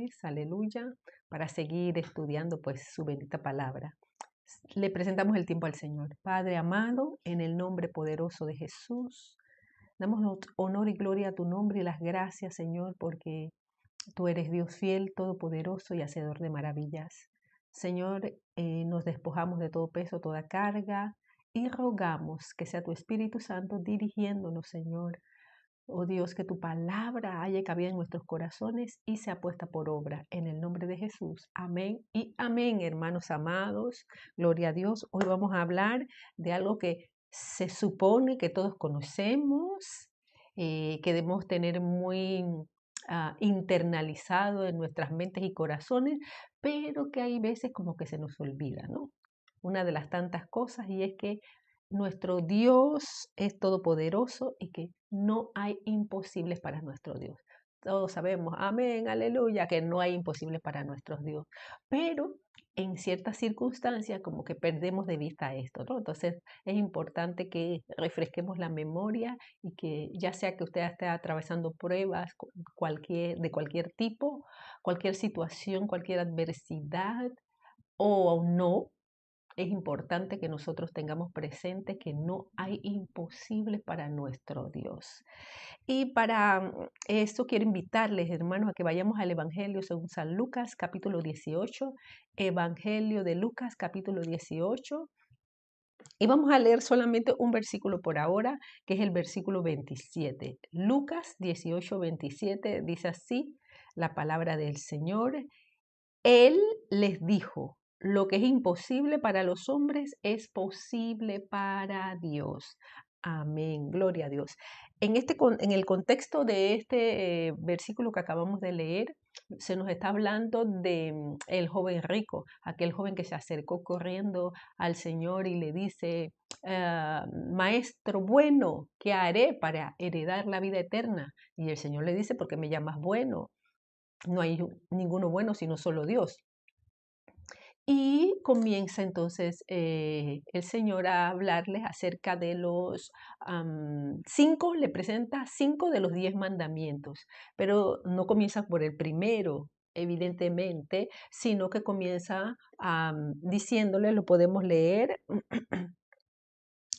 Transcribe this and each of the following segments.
vez, aleluya, para seguir estudiando pues su bendita palabra. Le presentamos el tiempo al Señor. Padre amado, en el nombre poderoso de Jesús, damos honor y gloria a tu nombre y las gracias, Señor, porque tú eres Dios fiel, todopoderoso y hacedor de maravillas. Señor, nos despojamos de todo peso, toda carga y rogamos que sea tu Espíritu Santo dirigiéndonos, Señor. Oh Dios, que tu palabra haya cabida en nuestros corazones y sea puesta por obra. En el nombre de Jesús. Amén y amén, hermanos amados. Gloria a Dios. Hoy vamos a hablar de algo que se supone que todos conocemos, que debemos tener muy internalizado en nuestras mentes y corazones, pero que hay veces como que se nos olvida, ¿no? Una de las tantas cosas, y es que nuestro Dios es todopoderoso y que no hay imposibles para nuestro Dios. Todos sabemos, amén, aleluya, que no hay imposibles para nuestro Dios. Pero en ciertas circunstancias como que perdemos de vista esto, ¿no? Entonces es importante que refresquemos la memoria y que ya sea que usted esté atravesando pruebas de cualquier tipo, cualquier situación, cualquier adversidad o no, es importante que nosotros tengamos presente que no hay imposibles para nuestro Dios. Y para esto quiero invitarles, hermanos, a que vayamos al Evangelio según San Lucas, capítulo 18, Evangelio de Lucas, capítulo 18. Y vamos a leer solamente un versículo por ahora, que es el versículo 27. Lucas 18, 27 dice así la palabra del Señor. Él les dijo, lo que es imposible para los hombres es posible para Dios. Amén, gloria a Dios. En el contexto de este versículo que acabamos de leer, se nos está hablando de el joven rico, aquel joven que se acercó corriendo al Señor y le dice, maestro bueno, ¿qué haré para heredar la vida eterna? Y el Señor le dice, ¿por qué me llamas bueno? No hay ninguno bueno sino solo Dios. Y comienza entonces el Señor a hablarles acerca de los le presenta 5 de los 10 mandamientos, pero no comienza por el primero, evidentemente, sino que comienza diciéndole, lo podemos leer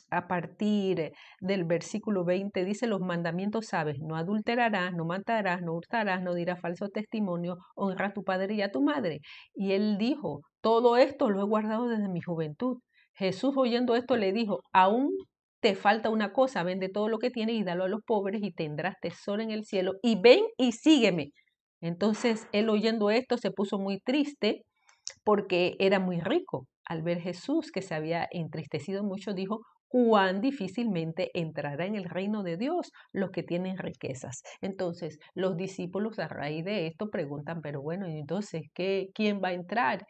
a partir del versículo 20, dice, los mandamientos sabes, no adulterarás, no matarás, no hurtarás, no dirás falso testimonio, honra a tu padre y a tu madre. Y él dijo, todo esto lo he guardado desde mi juventud. Jesús oyendo esto le dijo, aún te falta una cosa, vende todo lo que tienes y dalo a los pobres y tendrás tesoro en el cielo y ven y sígueme. Entonces él oyendo esto se puso muy triste porque era muy rico. Al ver Jesús que se había entristecido mucho, dijo, cuán difícilmente entrará en el reino de Dios los que tienen riquezas. Entonces, los discípulos a raíz de esto preguntan, pero bueno, ¿y entonces quién va a entrar?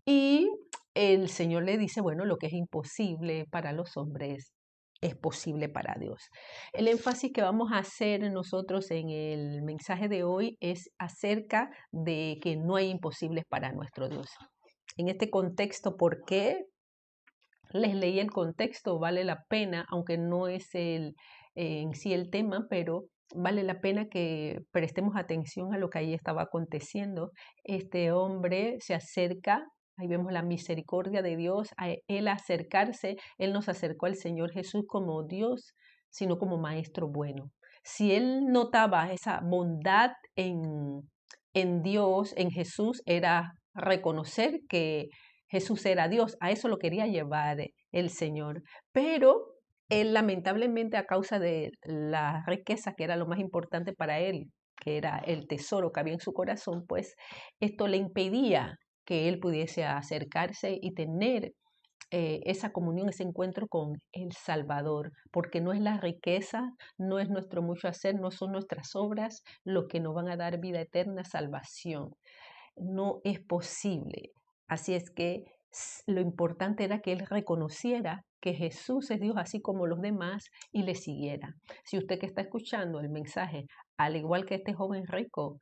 Y el Señor le dice, bueno, lo que es imposible para los hombres es posible para Dios. El énfasis que vamos a hacer nosotros en el mensaje de hoy es acerca de que no hay imposibles para nuestro Dios. En este contexto, ¿por qué? Les leí el contexto, vale la pena, aunque no es en sí el tema, pero vale la pena que prestemos atención a lo que ahí estaba aconteciendo. Este hombre se acerca, ahí vemos la misericordia de Dios, a él acercarse, él nos acercó al Señor Jesús como Dios, sino como maestro bueno. Si él notaba esa bondad en Dios, en Jesús, era reconocer que Jesús era Dios, a eso lo quería llevar el Señor. Pero él lamentablemente a causa de la riqueza, que era lo más importante para él, que era el tesoro que había en su corazón, pues esto le impedía que él pudiese acercarse y tener esa comunión, ese encuentro con el Salvador, porque no es la riqueza, no es nuestro mucho hacer, no son nuestras obras lo que nos van a dar vida eterna, salvación. No es posible. Así es que lo importante era que él reconociera que Jesús es Dios así como los demás y le siguiera. Si usted que está escuchando el mensaje, al igual que este joven rico,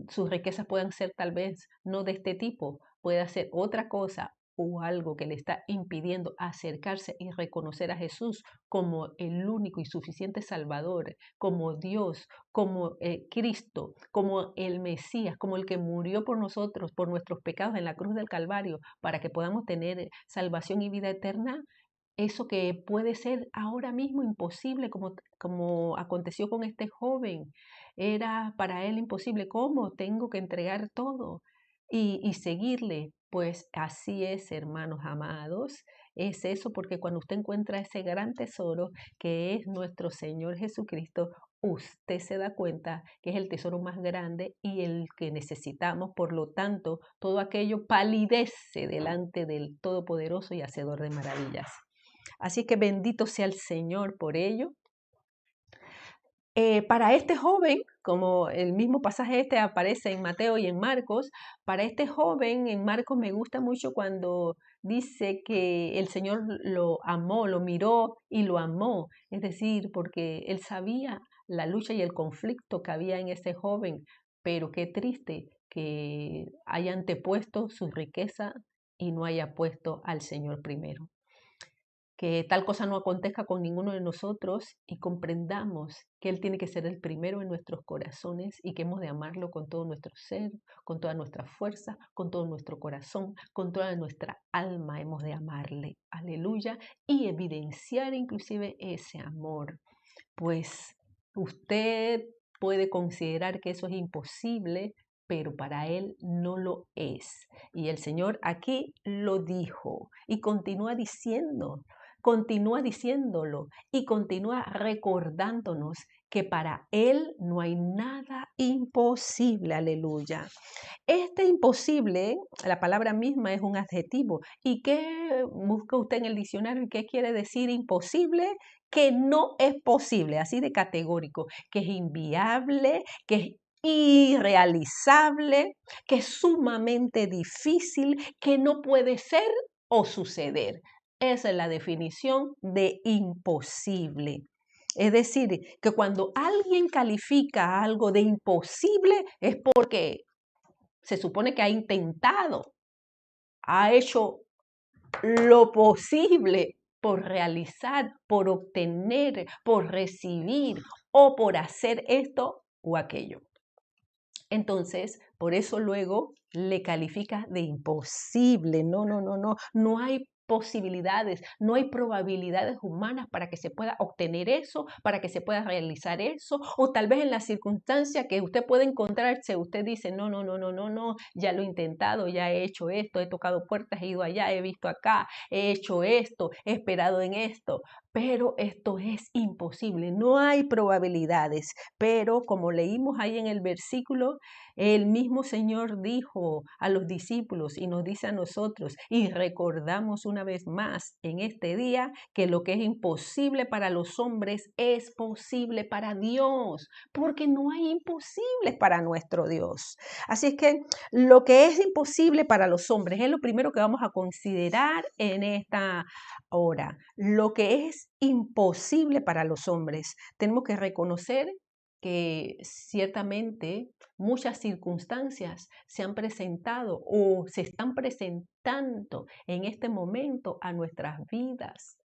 sus riquezas puedan ser tal vez no de este tipo, puede hacer otra cosa, o algo que le está impidiendo acercarse y reconocer a Jesús como el único y suficiente Salvador, como Dios, como Cristo, como el Mesías, como el que murió por nosotros, por nuestros pecados en la cruz del Calvario, para que podamos tener salvación y vida eterna, eso que puede ser ahora mismo imposible, como aconteció con este joven, era para él imposible. ¿Cómo? Tengo que entregar todo y seguirle. Pues así es, hermanos amados, es eso, porque cuando usted encuentra ese gran tesoro que es nuestro Señor Jesucristo, usted se da cuenta que es el tesoro más grande y el que necesitamos. Por lo tanto, todo aquello palidece delante del Todopoderoso y Hacedor de maravillas. Así que bendito sea el Señor por ello. Para este joven, como el mismo pasaje este aparece en Mateo y en Marcos, para este joven en Marcos me gusta mucho cuando dice que el Señor lo amó, lo miró y lo amó. Es decir, porque él sabía la lucha y el conflicto que había en ese joven, pero qué triste que haya antepuesto su riqueza y no haya puesto al Señor primero. Que tal cosa no acontezca con ninguno de nosotros y comprendamos que Él tiene que ser el primero en nuestros corazones y que hemos de amarlo con todo nuestro ser, con toda nuestra fuerza, con todo nuestro corazón, con toda nuestra alma hemos de amarle. Aleluya. Y evidenciar inclusive ese amor. Pues usted puede considerar que eso es imposible, pero para Él no lo es. Y el Señor aquí lo dijo y continúa diciéndolo y continúa recordándonos que para Él no hay nada imposible. Aleluya. Este imposible, la palabra misma es un adjetivo. ¿Y qué busca usted en el diccionario? ¿Y qué quiere decir imposible? Que no es posible, así de categórico, que es inviable, que es irrealizable, que es sumamente difícil, que no puede ser o suceder. Esa es la definición de imposible. Es decir, que cuando alguien califica algo de imposible es porque se supone que ha intentado, ha hecho lo posible por realizar, por obtener, por recibir o por hacer esto o aquello. Entonces, por eso luego le califica de imposible. No hay posibilidades, no hay probabilidades humanas para que se pueda obtener eso, para que se pueda realizar eso, o tal vez en la circunstancia que usted puede encontrarse, usted dice, no, ya lo he intentado, ya he hecho esto, he tocado puertas, he ido allá, he visto acá, he hecho esto, he esperado en esto, pero esto es imposible, no hay probabilidades, pero como leímos ahí en el versículo, el mismo Señor dijo a los discípulos y nos dice a nosotros y recordamos una vez más en este día que lo que es imposible para los hombres es posible para Dios, porque no hay imposibles para nuestro Dios. Así es que lo que es imposible para los hombres es lo primero que vamos a considerar en esta hora. Lo que es imposible para los hombres, tenemos que reconocer que ciertamente muchas circunstancias se han presentado o se están presentando en este momento a nuestras vidas.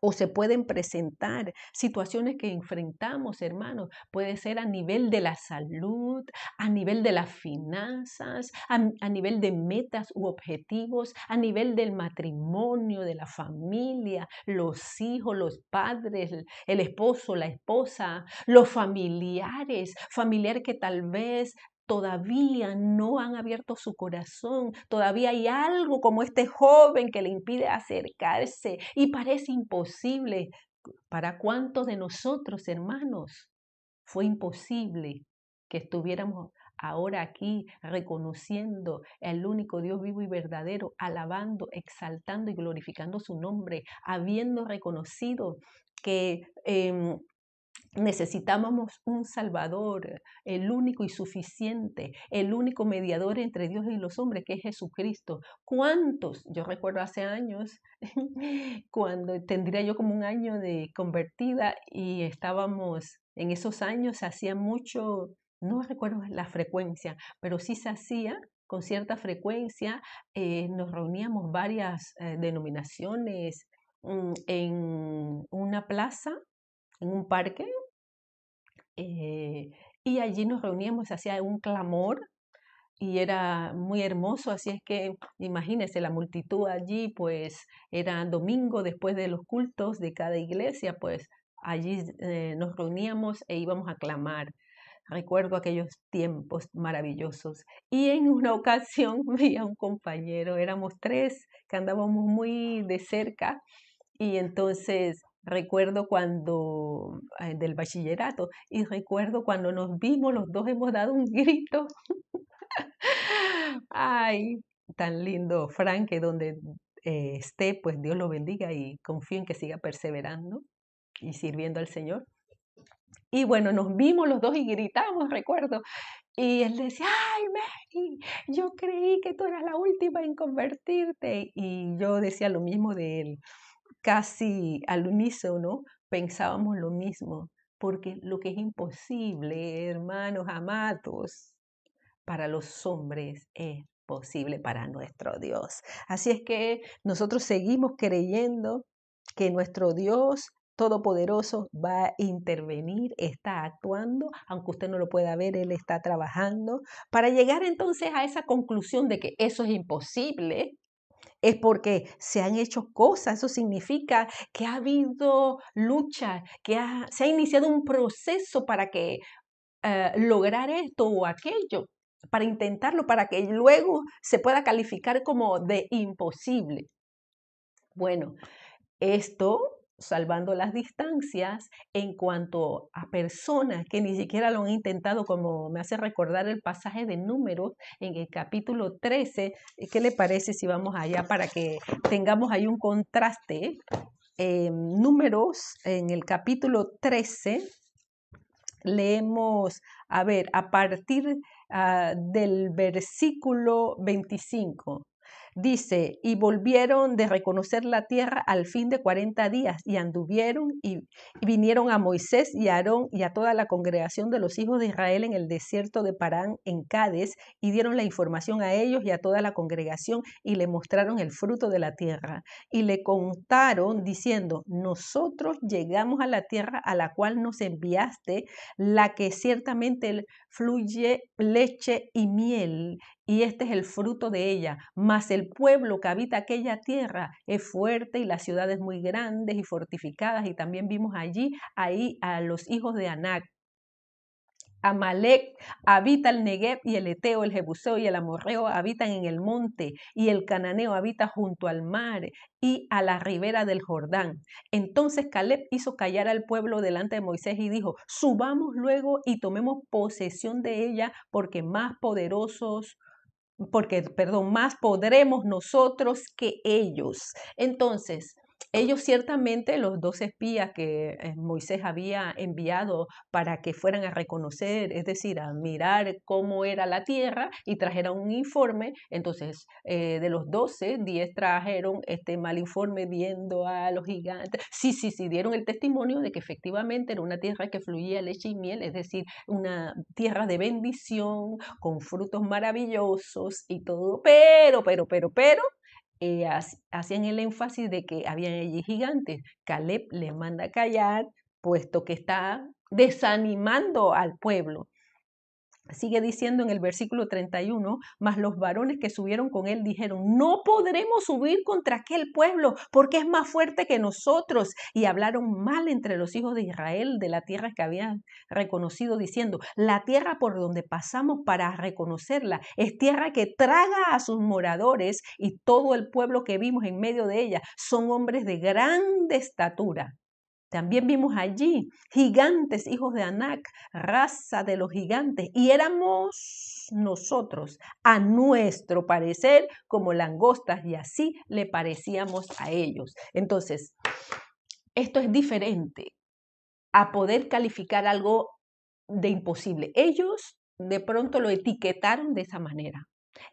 O se pueden presentar situaciones que enfrentamos, hermanos. Puede ser a nivel de la salud, a nivel de las finanzas, a nivel de metas u objetivos, a nivel del matrimonio, de la familia, los hijos, los padres, el esposo, la esposa, los familiares, familiares que tal vez todavía no han abierto su corazón, todavía hay algo como este joven que le impide acercarse y parece imposible. ¿Para cuántos de nosotros, hermanos, fue imposible que estuviéramos ahora aquí reconociendo el único Dios vivo y verdadero, alabando, exaltando y glorificando su nombre, habiendo reconocido que necesitábamos un Salvador, el único y suficiente, el único mediador entre Dios y los hombres, que es Jesucristo? ¿Cuántos? Yo recuerdo hace años, cuando tendría yo como un año de convertida y estábamos en esos años, se hacía mucho, no recuerdo la frecuencia, pero sí se hacía con cierta frecuencia. Nos reuníamos varias denominaciones en una plaza, en un parque, y allí nos reuníamos, hacía un clamor y era muy hermoso, así es que imagínense la multitud allí, pues era domingo después de los cultos de cada iglesia, pues allí nos reuníamos e íbamos a clamar. Recuerdo aquellos tiempos maravillosos. Y en una ocasión vi a un compañero, éramos tres que andábamos muy de cerca, y entonces recuerdo cuando, del bachillerato, y recuerdo cuando nos vimos, los dos hemos dado un grito. Ay, tan lindo, Frank, que donde esté, pues Dios lo bendiga y confío en que siga perseverando y sirviendo al Señor. Y bueno, nos vimos los dos y gritamos, recuerdo. Y él decía, ay, Mary, yo creí que tú eras la última en convertirte. Y yo decía lo mismo de él, casi al unísono, pensábamos lo mismo, porque lo que es imposible, hermanos amados, para los hombres es posible para nuestro Dios. Así es que nosotros seguimos creyendo que nuestro Dios Todopoderoso va a intervenir, está actuando, aunque usted no lo pueda ver, Él está trabajando, para llegar entonces a esa conclusión de que eso es imposible. Es porque se han hecho cosas, eso significa que ha habido lucha, que se ha iniciado un proceso para que lograr esto o aquello, para intentarlo, para que luego se pueda calificar como de imposible. Bueno, esto salvando las distancias en cuanto a personas que ni siquiera lo han intentado, como me hace recordar el pasaje de Números en el capítulo 13. ¿Qué le parece si vamos allá para que tengamos ahí un contraste? Números en el capítulo 13. Leemos, a ver, a partir del versículo 25. Dice, y volvieron de reconocer la tierra al fin de 40 días, y anduvieron y vinieron a Moisés y a Aarón y a toda la congregación de los hijos de Israel en el desierto de Parán, en Cades, y dieron la información a ellos y a toda la congregación, y le mostraron el fruto de la tierra. Y le contaron diciendo, nosotros llegamos a la tierra a la cual nos enviaste, la que ciertamente fluye leche y miel, y este es el fruto de ella. Mas el pueblo que habita aquella tierra es fuerte y las ciudades muy grandes y fortificadas. Y también vimos allí ahí a los hijos de Anac. Amalec habita el Negev, y el Eteo, el Jebuseo y el Amorreo habitan en el monte, y el Cananeo habita junto al mar y a la ribera del Jordán. Entonces Caleb hizo callar al pueblo delante de Moisés y dijo, subamos luego y tomemos posesión de ella, más podremos nosotros que ellos. Entonces, ellos ciertamente, los 2 espías que Moisés había enviado para que fueran a reconocer, es decir, a mirar cómo era la tierra y trajeran un informe, entonces de los 12, 10 trajeron este mal informe viendo a los gigantes. Sí, dieron el testimonio de que efectivamente era una tierra que fluía leche y miel, es decir, una tierra de bendición, con frutos maravillosos y todo, pero, hacían el énfasis de que habían allí gigantes. Caleb les manda a callar, puesto que está desanimando al pueblo. Sigue diciendo en el versículo 31, mas los varones que subieron con él dijeron, no podremos subir contra aquel pueblo, porque es más fuerte que nosotros. Y hablaron mal entre los hijos de Israel de la tierra que habían reconocido, diciendo, la tierra por donde pasamos para reconocerla es tierra que traga a sus moradores, y todo el pueblo que vimos en medio de ella son hombres de grande estatura. También vimos allí gigantes, hijos de Anac, raza de los gigantes, y éramos nosotros, a nuestro parecer, como langostas, y así le parecíamos a ellos. Entonces, esto es diferente a poder calificar algo de imposible. Ellos de pronto lo etiquetaron de esa manera,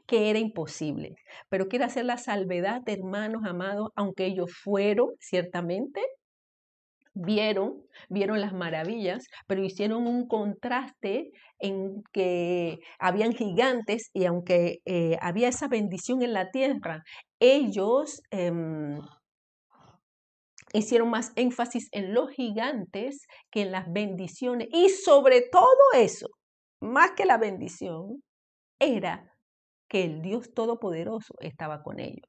que era imposible. Pero quiero hacer la salvedad, hermanos amados, aunque ellos fueron ciertamente vieron las maravillas, pero hicieron un contraste en que habían gigantes y aunque había esa bendición en la tierra, ellos hicieron más énfasis en los gigantes que en las bendiciones. Y sobre todo eso, más que la bendición, era que el Dios Todopoderoso estaba con ellos.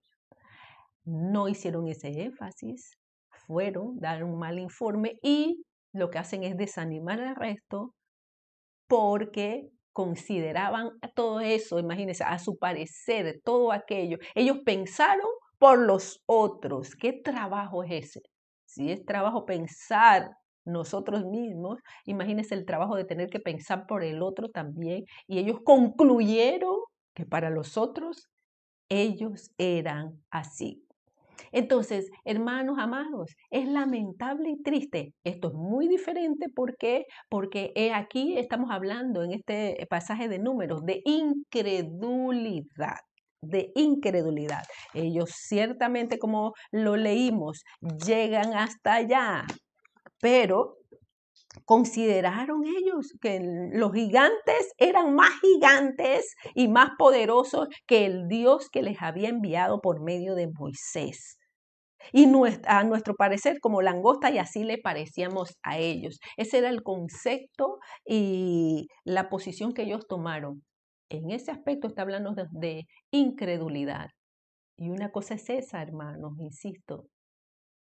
No hicieron ese énfasis, dar un mal informe y lo que hacen es desanimar al resto porque consideraban todo eso, imagínense, a su parecer, todo aquello. Ellos pensaron por los otros. ¿Qué trabajo es ese? Si es trabajo pensar nosotros mismos, imagínense el trabajo de tener que pensar por el otro también. Y ellos concluyeron que para los otros ellos eran así. Entonces, hermanos amados, es lamentable y triste. Esto es muy diferente. ¿Por qué? Porque aquí estamos hablando en este pasaje de Números de incredulidad. De incredulidad. Ellos ciertamente, como lo leímos, llegan hasta allá, pero consideraron ellos que los gigantes eran más gigantes y más poderosos que el Dios que les había enviado por medio de Moisés. Y a nuestro parecer como langosta, y así le parecíamos a ellos. Ese era el concepto y la posición que ellos tomaron. En ese aspecto está hablando de incredulidad. Y una cosa es esa, hermanos, insisto.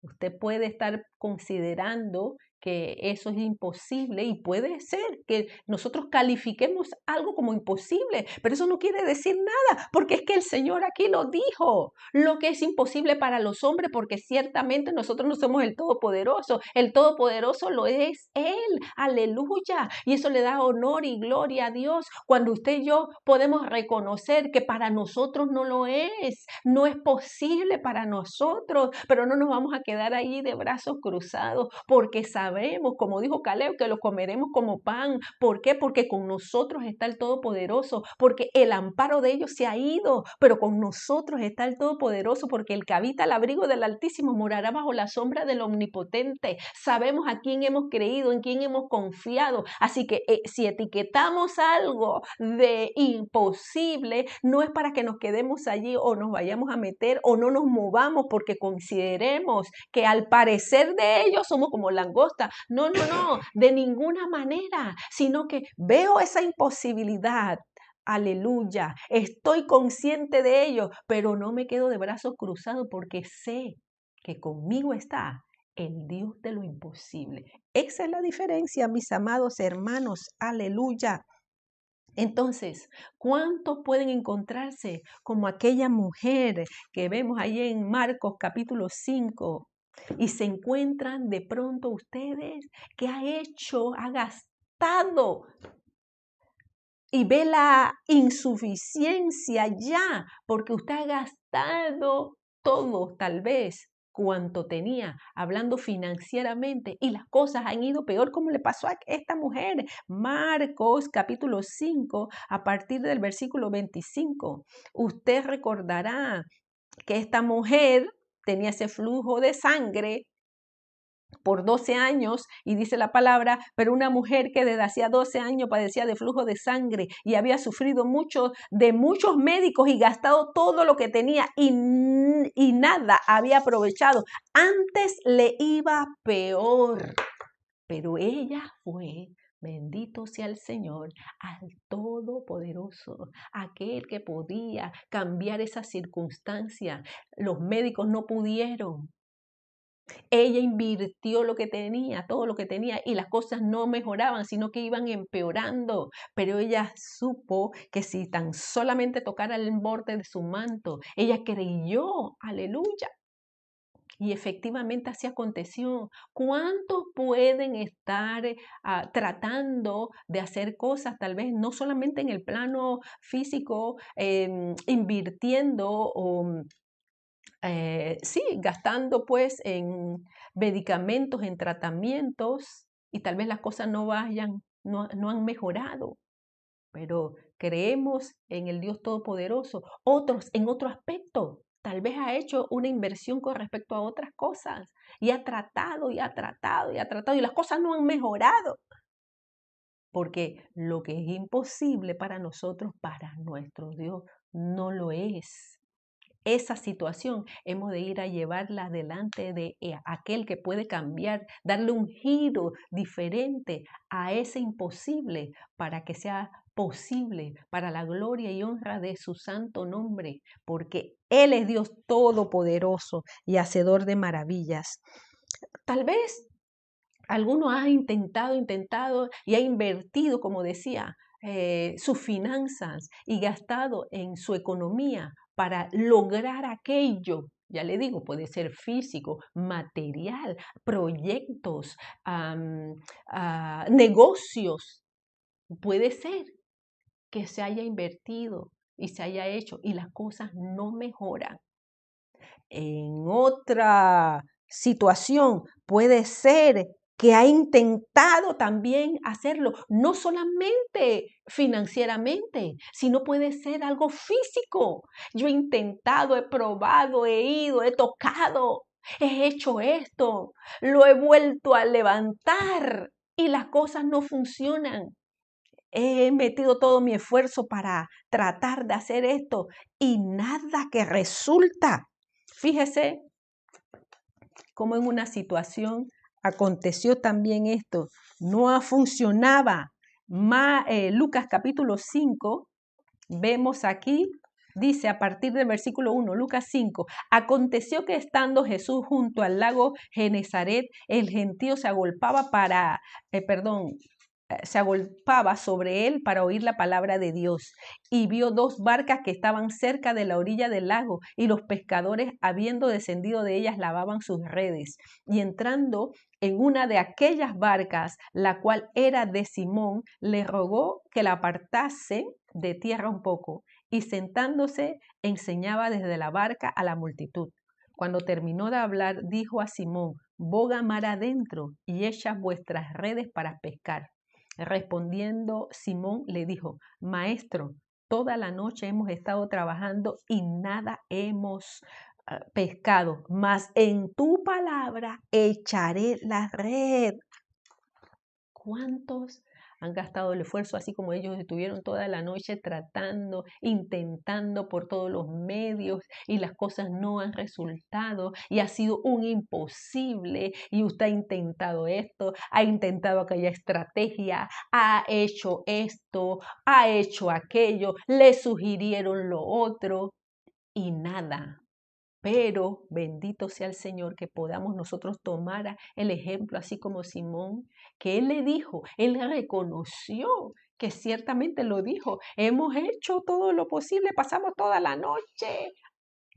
Usted puede estar considerando que eso es imposible y puede ser que nosotros califiquemos algo como imposible, pero eso no quiere decir nada, porque es que el Señor aquí lo dijo, lo que es imposible para los hombres, porque ciertamente nosotros no somos el Todopoderoso lo es Él, aleluya, y eso le da honor y gloria a Dios cuando usted y yo podemos reconocer que para nosotros no lo es, no es posible para nosotros, pero no nos vamos a quedar ahí de brazos cruzados, porque sabemos, como dijo Caleb, que lo comeremos como pan. ¿Por qué? Porque con nosotros está el Todopoderoso, porque el amparo de ellos se ha ido, pero con nosotros está el Todopoderoso, porque el que habita al abrigo del Altísimo morará bajo la sombra del Omnipotente. Sabemos a quién hemos creído, en quién hemos confiado, así que si etiquetamos algo de imposible, no es para que nos quedemos allí o nos vayamos a meter o no nos movamos porque consideremos que al parecer de ellos somos como langosta. No, de ninguna manera, sino que veo esa imposibilidad. Aleluya, estoy consciente de ello, pero no me quedo de brazos cruzados porque sé que conmigo está el Dios de lo imposible. Esa es la diferencia, mis amados hermanos. Aleluya. Entonces, ¿cuántos pueden encontrarse como aquella mujer que vemos ahí en Marcos capítulo 5? Y se encuentran de pronto ustedes que ha gastado y ve la insuficiencia ya, porque usted ha gastado todo, tal vez, cuanto tenía, hablando financieramente, y las cosas han ido peor, como le pasó a esta mujer. Marcos capítulo 5, a partir del versículo 25. Usted recordará que esta mujer tenía ese flujo de sangre por 12 años, y dice la palabra, pero una mujer que desde hacía 12 años padecía de flujo de sangre y había sufrido mucho de muchos médicos y gastado todo lo que tenía y nada había aprovechado. Antes le iba peor, pero ella fue. Bendito sea el Señor, al Todopoderoso, aquel que podía cambiar esa circunstancia. Los médicos no pudieron. Ella invirtió lo que tenía, todo lo que tenía, y las cosas no mejoraban, sino que iban empeorando. Pero ella supo que si tan solamente tocara el borde de su manto, ella creyó, aleluya. Y efectivamente así aconteció. ¿Cuántos pueden estar tratando de hacer cosas, tal vez no solamente en el plano físico, invirtiendo o sí, gastando pues en medicamentos, en tratamientos, y tal vez las cosas no han mejorado, pero creemos en el Dios Todopoderoso. Otros en otro aspecto. tal vez ha hecho una inversión con respecto a otras cosas y ha tratado y ha tratado y ha tratado y las cosas no han mejorado. Porque lo que es imposible para nosotros, para nuestro Dios, no lo es. Esa situación hemos de ir a llevarla delante de aquel que puede cambiar, darle un giro diferente a ese imposible para que sea posible para la gloria y honra de su santo nombre, porque Él es Dios todopoderoso y hacedor de maravillas. Tal vez alguno ha intentado y ha invertido, como decía, sus finanzas y gastado en su economía para lograr aquello. Ya le digo, puede ser físico, material, proyectos, negocios. Puede ser que se haya invertido y se haya hecho y las cosas no mejoran. En otra situación puede ser que ha intentado también hacerlo, no solamente financieramente, sino puede ser algo físico. Yo he intentado, he probado, he ido, he tocado, he hecho esto, lo he vuelto a levantar y las cosas no funcionan. He metido todo mi esfuerzo para tratar de hacer esto y nada que resulta. Fíjese cómo en una situación aconteció también esto. No funcionaba. Lucas capítulo 5, vemos aquí, dice a partir del versículo 1, Lucas 5, aconteció que estando Jesús junto al lago Genezaret, el gentío se agolpaba se agolpaba sobre él para oír la palabra de Dios, y vio dos barcas que estaban cerca de la orilla del lago, y los pescadores, habiendo descendido de ellas, lavaban sus redes. Y entrando en una de aquellas barcas, la cual era de Simón, le rogó que la apartase de tierra un poco, y sentándose enseñaba desde la barca a la multitud. Cuando terminó de hablar, dijo a Simón: boga mar adentro y echad vuestras redes para pescar. Respondiendo Simón le dijo: Maestro, toda la noche hemos estado trabajando y nada hemos pescado, mas en tu palabra echaré la red. ¿Cuántos han gastado el esfuerzo así como ellos estuvieron toda la noche tratando, intentando por todos los medios y las cosas no han resultado y ha sido un imposible y usted ha intentado esto, ha intentado aquella estrategia, ha hecho esto, ha hecho aquello, le sugirieron lo otro y nada? Pero bendito sea el Señor que podamos nosotros tomar el ejemplo, así como Simón, que él le dijo, él reconoció que ciertamente lo dijo, hemos hecho todo lo posible, pasamos toda la noche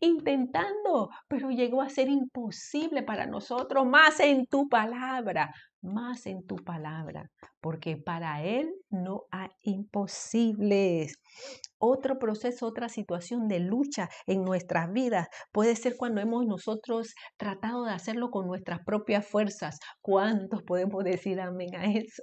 intentando, pero llegó a ser imposible para nosotros, más en tu palabra, porque para Él no hay imposibles. Otro proceso, otra situación de lucha en nuestras vidas puede ser cuando hemos nosotros tratado de hacerlo con nuestras propias fuerzas. ¿Cuántos podemos decir amén a eso?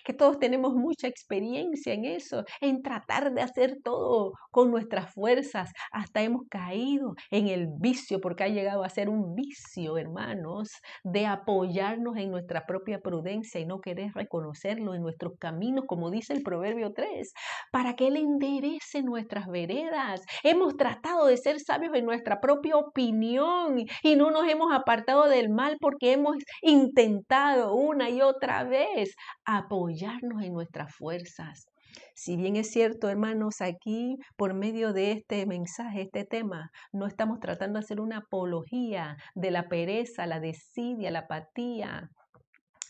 Que todos tenemos mucha experiencia en eso, en tratar de hacer todo con nuestras fuerzas. Hasta hemos caído en el vicio, porque ha llegado a ser un vicio, hermanos, de apoyarnos en nuestra propia prudencia y no querer reconocerlo en nuestros caminos, como dice el Proverbio 3, para que Él enderece nuestras veredas. Hemos tratado de ser sabios en nuestra propia opinión y no nos hemos apartado del mal porque hemos intentado una y otra vez apoyarnos en nuestras fuerzas. Si bien es cierto, hermanos, aquí por medio de este mensaje, este tema, no estamos tratando de hacer una apología de la pereza, la desidia, la apatía.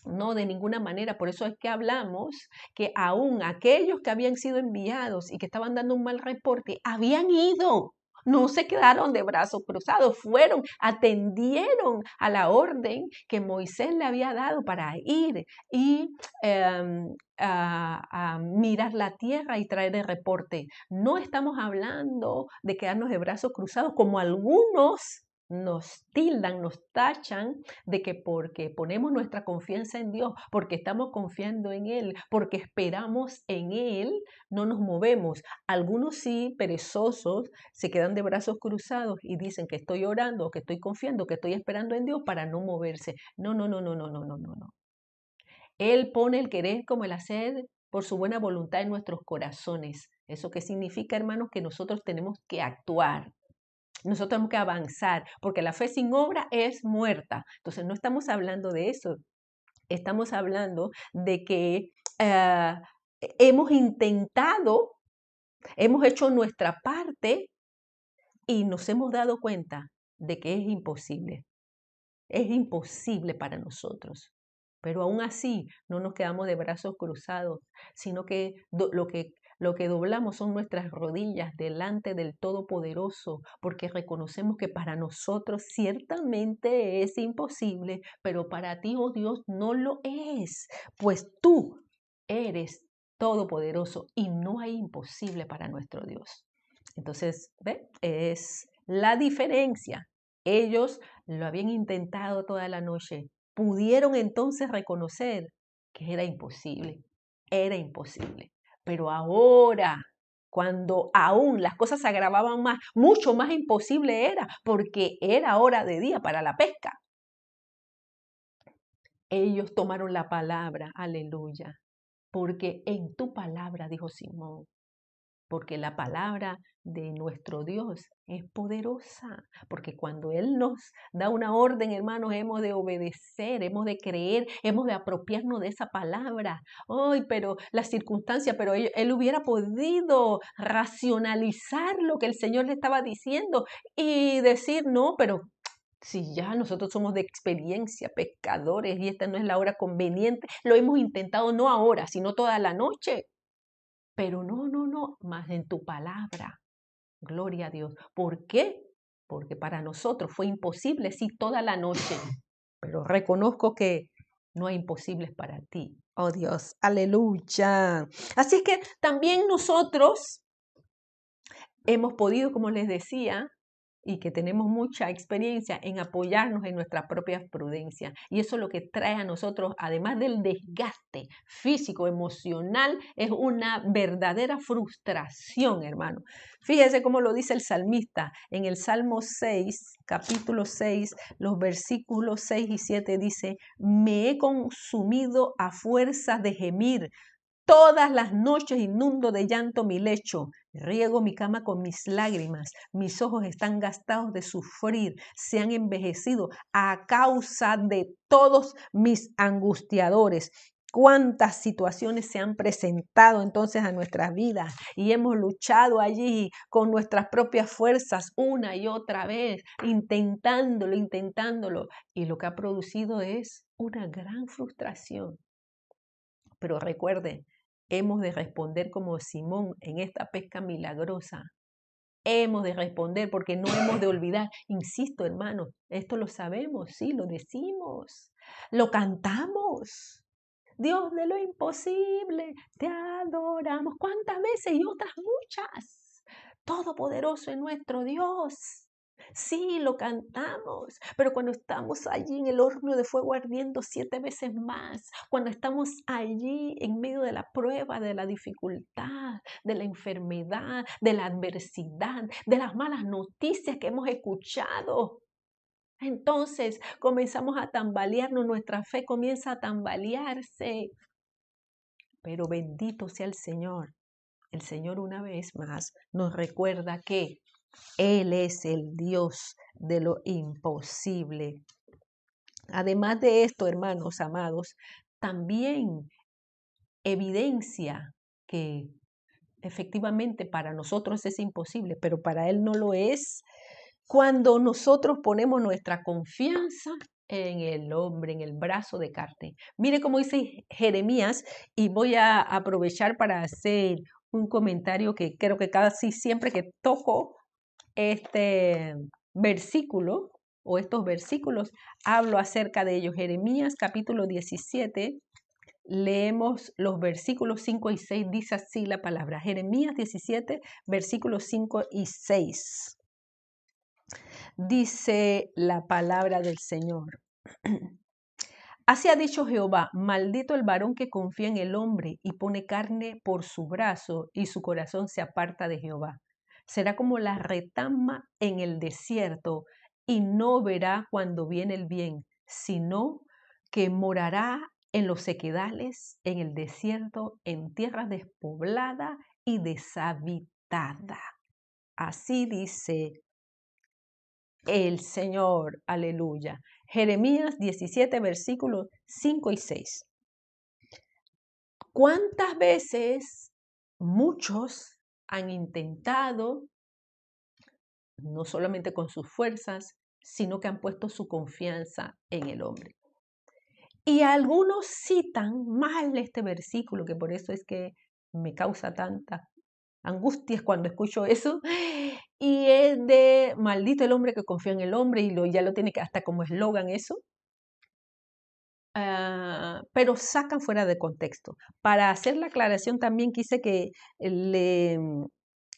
No, de ninguna manera. Por eso es que hablamos que aún aquellos que habían sido enviados y que estaban dando un mal reporte, habían ido. No se quedaron de brazos cruzados, fueron, atendieron a la orden que Moisés le había dado para ir y a mirar la tierra y traer el reporte. No estamos hablando de quedarnos de brazos cruzados como algunos nos tildan, nos tachan de que porque ponemos nuestra confianza en Dios, porque estamos confiando en Él, porque esperamos en Él, no nos movemos. Algunos sí, perezosos, se quedan de brazos cruzados y dicen que estoy orando, que estoy confiando, que estoy esperando en Dios para no moverse. No, no, no, no, no, no, no, no, no. Él pone el querer como el hacer por su buena voluntad en nuestros corazones. ¿Eso qué significa, hermanos? Que nosotros tenemos que actuar. Nosotros tenemos que avanzar, porque la fe sin obra es muerta. Entonces, no estamos hablando de eso. Estamos hablando de que hemos intentado, hemos hecho nuestra parte y nos hemos dado cuenta de que es imposible. Es imposible para nosotros. Pero aún así no nos quedamos de brazos cruzados, sino que lo que doblamos son nuestras rodillas delante del Todopoderoso, porque reconocemos que para nosotros ciertamente es imposible, pero para ti, oh Dios, no lo es, pues tú eres todopoderoso y no hay imposible para nuestro Dios. Entonces, ¿ve? Es la diferencia. Ellos lo habían intentado toda la noche. Pudieron entonces reconocer que era imposible. Era imposible. Pero ahora, cuando aún las cosas se agravaban más, mucho más imposible era, porque era hora de día para la pesca. Ellos tomaron la palabra, aleluya, porque en tu palabra, dijo Simón, porque la palabra de nuestro Dios es poderosa, porque cuando Él nos da una orden, hermanos, hemos de obedecer, hemos de creer, hemos de apropiarnos de esa palabra. Ay, pero la circunstancia, pero él hubiera podido racionalizar lo que el Señor le estaba diciendo y decir, no, pero si ya nosotros somos de experiencia, pescadores, y esta no es la hora conveniente, lo hemos intentado no ahora, sino toda la noche. Pero no, no, no, más en tu palabra. Gloria a Dios. ¿Por qué? Porque para nosotros fue imposible, sí, toda la noche. Pero reconozco que no hay imposibles para ti. Oh Dios, aleluya. Así es que también nosotros hemos podido, como les decía, y que tenemos mucha experiencia en apoyarnos en nuestra propia prudencia. Y eso lo que trae a nosotros, además del desgaste físico, emocional, es una verdadera frustración, hermano. Fíjese cómo lo dice el salmista en el Salmo 6, capítulo 6, los versículos 6 y 7 dice, me he consumido a fuerza de gemir. Todas las noches inundo de llanto mi lecho, riego mi cama con mis lágrimas, mis ojos están gastados de sufrir, se han envejecido a causa de todos mis angustiadores. Cuántas situaciones se han presentado entonces a nuestras vidas y hemos luchado allí con nuestras propias fuerzas una y otra vez, intentándolo, intentándolo. Y lo que ha producido es una gran frustración. Pero recuerde, hemos de responder como Simón en esta pesca milagrosa. Hemos de responder porque no hemos de olvidar. Insisto, hermanos, esto lo sabemos, sí, lo decimos, lo cantamos. Dios de lo imposible, te adoramos. ¿Cuántas veces y otras muchas? Todopoderoso es nuestro Dios. Sí, lo cantamos, pero cuando estamos allí en el horno de fuego ardiendo 7 veces más, cuando estamos allí en medio de la prueba, de la dificultad, de la enfermedad, de la adversidad, de las malas noticias que hemos escuchado, entonces comenzamos a tambalearnos, nuestra fe comienza a tambalearse. Pero bendito sea el Señor. El Señor una vez más nos recuerda que Él es el Dios de lo imposible. Además de esto, hermanos amados, también evidencia que efectivamente para nosotros es imposible, pero para Él no lo es. Cuando nosotros ponemos nuestra confianza en el hombre, en el brazo de carne. Mire cómo dice Jeremías, y voy a aprovechar para hacer un comentario que creo que casi siempre que toco este versículo o estos versículos, hablo acerca de ellos. Jeremías capítulo 17, leemos los versículos 5 y 6, dice así la palabra. Jeremías 17, versículos 5 y 6. Dice la palabra del Señor. Así ha dicho Jehová, maldito el varón que confía en el hombre y pone carne por su brazo y su corazón se aparta de Jehová. Será como la retama en el desierto y no verá cuando viene el bien, sino que morará en los sequedales, en el desierto, en tierra despoblada y deshabitada. Así dice el Señor, aleluya. Jeremías 17, versículos 5 y 6. ¿Cuántas veces muchos han intentado, no solamente con sus fuerzas, sino que han puesto su confianza en el hombre? Y algunos citan mal este versículo, que por eso es que me causa tanta angustias cuando escucho eso, y es de maldito el hombre que confía en el hombre, y ya lo tiene que hasta como eslogan eso, pero sacan fuera de contexto. Para hacer la aclaración también quise que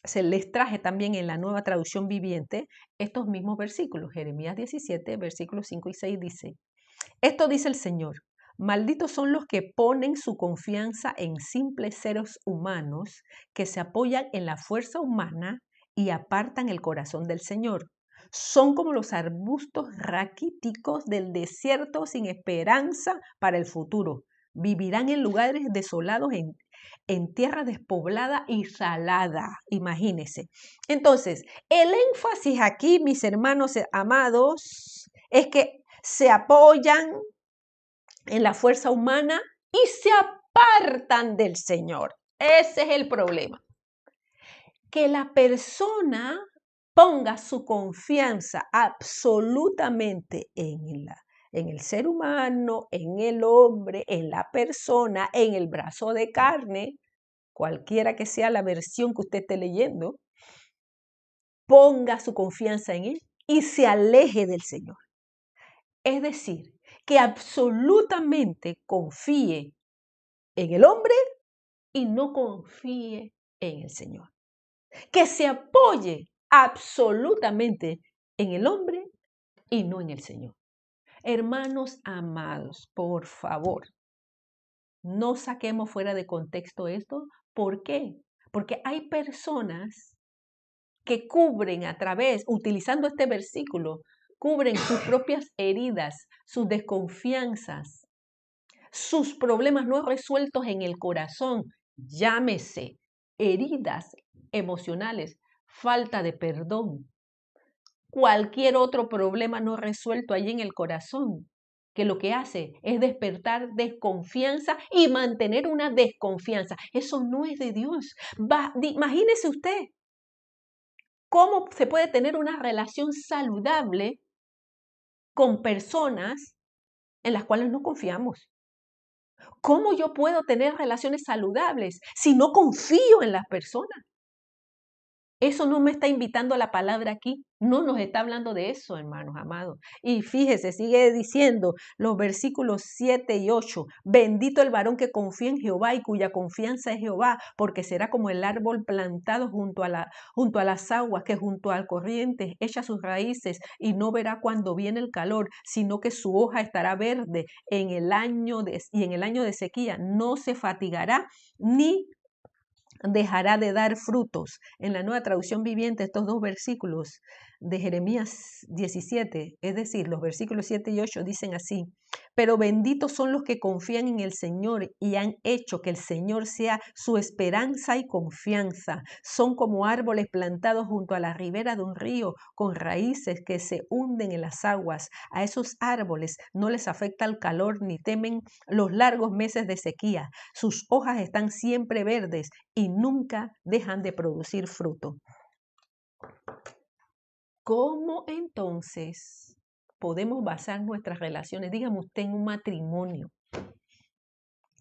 se les traje también en la Nueva Traducción Viviente estos mismos versículos. Jeremías 17, versículos 5 y 6 dice, esto dice el Señor, malditos son los que ponen su confianza en simples seres humanos que se apoyan en la fuerza humana y apartan el corazón del Señor. Son como los arbustos raquíticos del desierto sin esperanza para el futuro. Vivirán en lugares desolados, en tierra despoblada y salada. Imagínense. Entonces, el énfasis aquí, mis hermanos amados, es que se apoyan en la fuerza humana y se apartan del Señor. Ese es el problema. Que la persona ponga su confianza absolutamente en el ser humano, en el hombre, en la persona, en el brazo de carne, cualquiera que sea la versión que usted esté leyendo, ponga su confianza en él y se aleje del Señor. Es decir, que absolutamente confíe en el hombre y no confíe en el Señor. Que se apoye absolutamente en el hombre y no en el Señor. Hermanos amados, por favor, no saquemos fuera de contexto esto. ¿Por qué? Porque hay personas que cubren utilizando este versículo, cubren sus propias heridas, sus desconfianzas, sus problemas no resueltos en el corazón, llámese heridas emocionales, falta de perdón, cualquier otro problema no resuelto allí en el corazón, que lo que hace es despertar desconfianza y mantener una desconfianza. Eso no es de Dios. Imagínese usted cómo se puede tener una relación saludable con personas en las cuales no confiamos. ¿Cómo yo puedo tener relaciones saludables si no confío en las personas? Eso no me está invitando a la palabra aquí. No nos está hablando de eso, hermanos amados. Y fíjese, sigue diciendo los versículos 7 y 8. Bendito el varón que confía en Jehová y cuya confianza es Jehová, porque será como el árbol plantado junto a las aguas, que junto al corriente echa sus raíces y no verá cuando viene el calor, sino que su hoja estará verde y en el año de sequía no se fatigará ni dejará de dar frutos. En la Nueva Traducción Viviente, estos dos versículos de Jeremías 17, es decir, los versículos 7 y 8 dicen así, pero benditos son los que confían en el Señor y han hecho que el Señor sea su esperanza y confianza. Son como árboles plantados junto a la ribera de un río, con raíces que se hunden en las aguas. A esos árboles no les afecta el calor ni temen los largos meses de sequía. Sus hojas están siempre verdes y nunca dejan de producir fruto. ¿Cómo entonces podemos basar nuestras relaciones? Dígame usted en un matrimonio.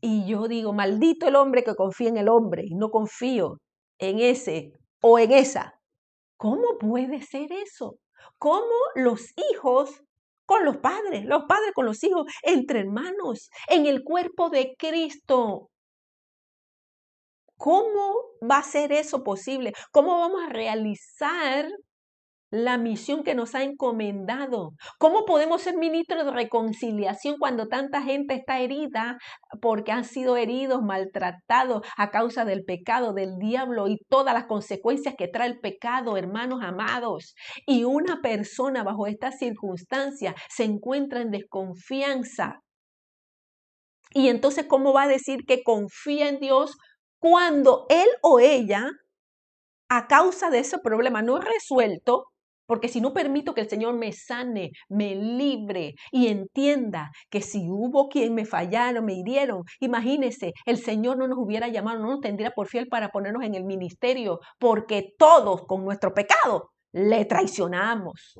Y yo digo, maldito el hombre que confía en el hombre y no confío en ese o en esa. ¿Cómo puede ser eso? ¿Cómo los hijos con los padres con los hijos, entre hermanos, en el cuerpo de Cristo? ¿Cómo va a ser eso posible? ¿Cómo vamos a realizar la misión que nos ha encomendado. ¿Cómo podemos ser ministros de reconciliación cuando tanta gente está herida porque han sido heridos, maltratados a causa del pecado, del diablo y todas las consecuencias que trae el pecado, hermanos amados? Y una persona bajo estas circunstancias se encuentra en desconfianza. Y entonces, ¿cómo va a decir que confía en Dios cuando él o ella, a causa de ese problema no resuelto, porque si no permito que el Señor me sane, me libre y entienda que si hubo quien me fallaron, me hirieron, imagínese, el Señor no nos hubiera llamado, no nos tendría por fiel para ponernos en el ministerio, porque todos con nuestro pecado le traicionamos.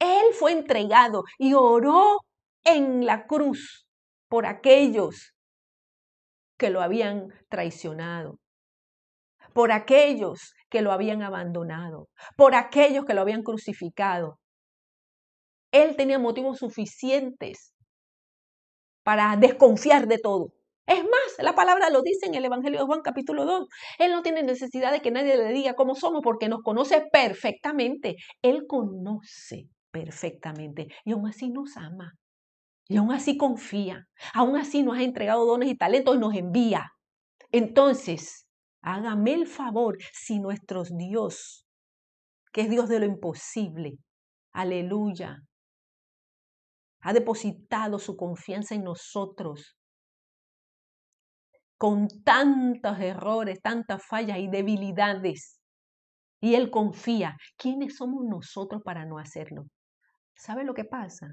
Él fue entregado y oró en la cruz por aquellos que lo habían traicionado, por aquellos que lo habían abandonado, por aquellos que lo habían crucificado. Él tenía motivos suficientes para desconfiar de todo. Es más, la palabra lo dice en el Evangelio de Juan capítulo 2. Él no tiene necesidad de que nadie le diga cómo somos porque nos conoce perfectamente. Él conoce perfectamente y aún así nos ama. Y aún así confía. Aún así nos ha entregado dones y talentos y nos envía. Entonces, hágame el favor, si nuestro Dios, que es Dios de lo imposible, aleluya, ha depositado su confianza en nosotros con tantos errores, tantas fallas y debilidades, y Él confía, ¿quiénes somos nosotros para no hacerlo? ¿Sabe lo que pasa?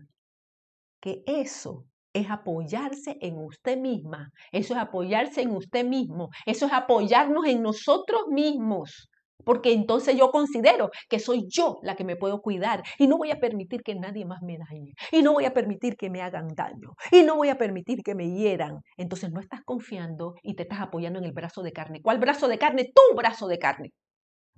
Que eso es apoyarse en usted misma, eso es apoyarse en usted mismo, eso es apoyarnos en nosotros mismos, porque entonces yo considero que soy yo la que me puedo cuidar y no voy a permitir que nadie más me dañe y no voy a permitir que me hagan daño y no voy a permitir que me hieran. Entonces no estás confiando y te estás apoyando en el brazo de carne. ¿Cuál brazo de carne? Tu brazo de carne.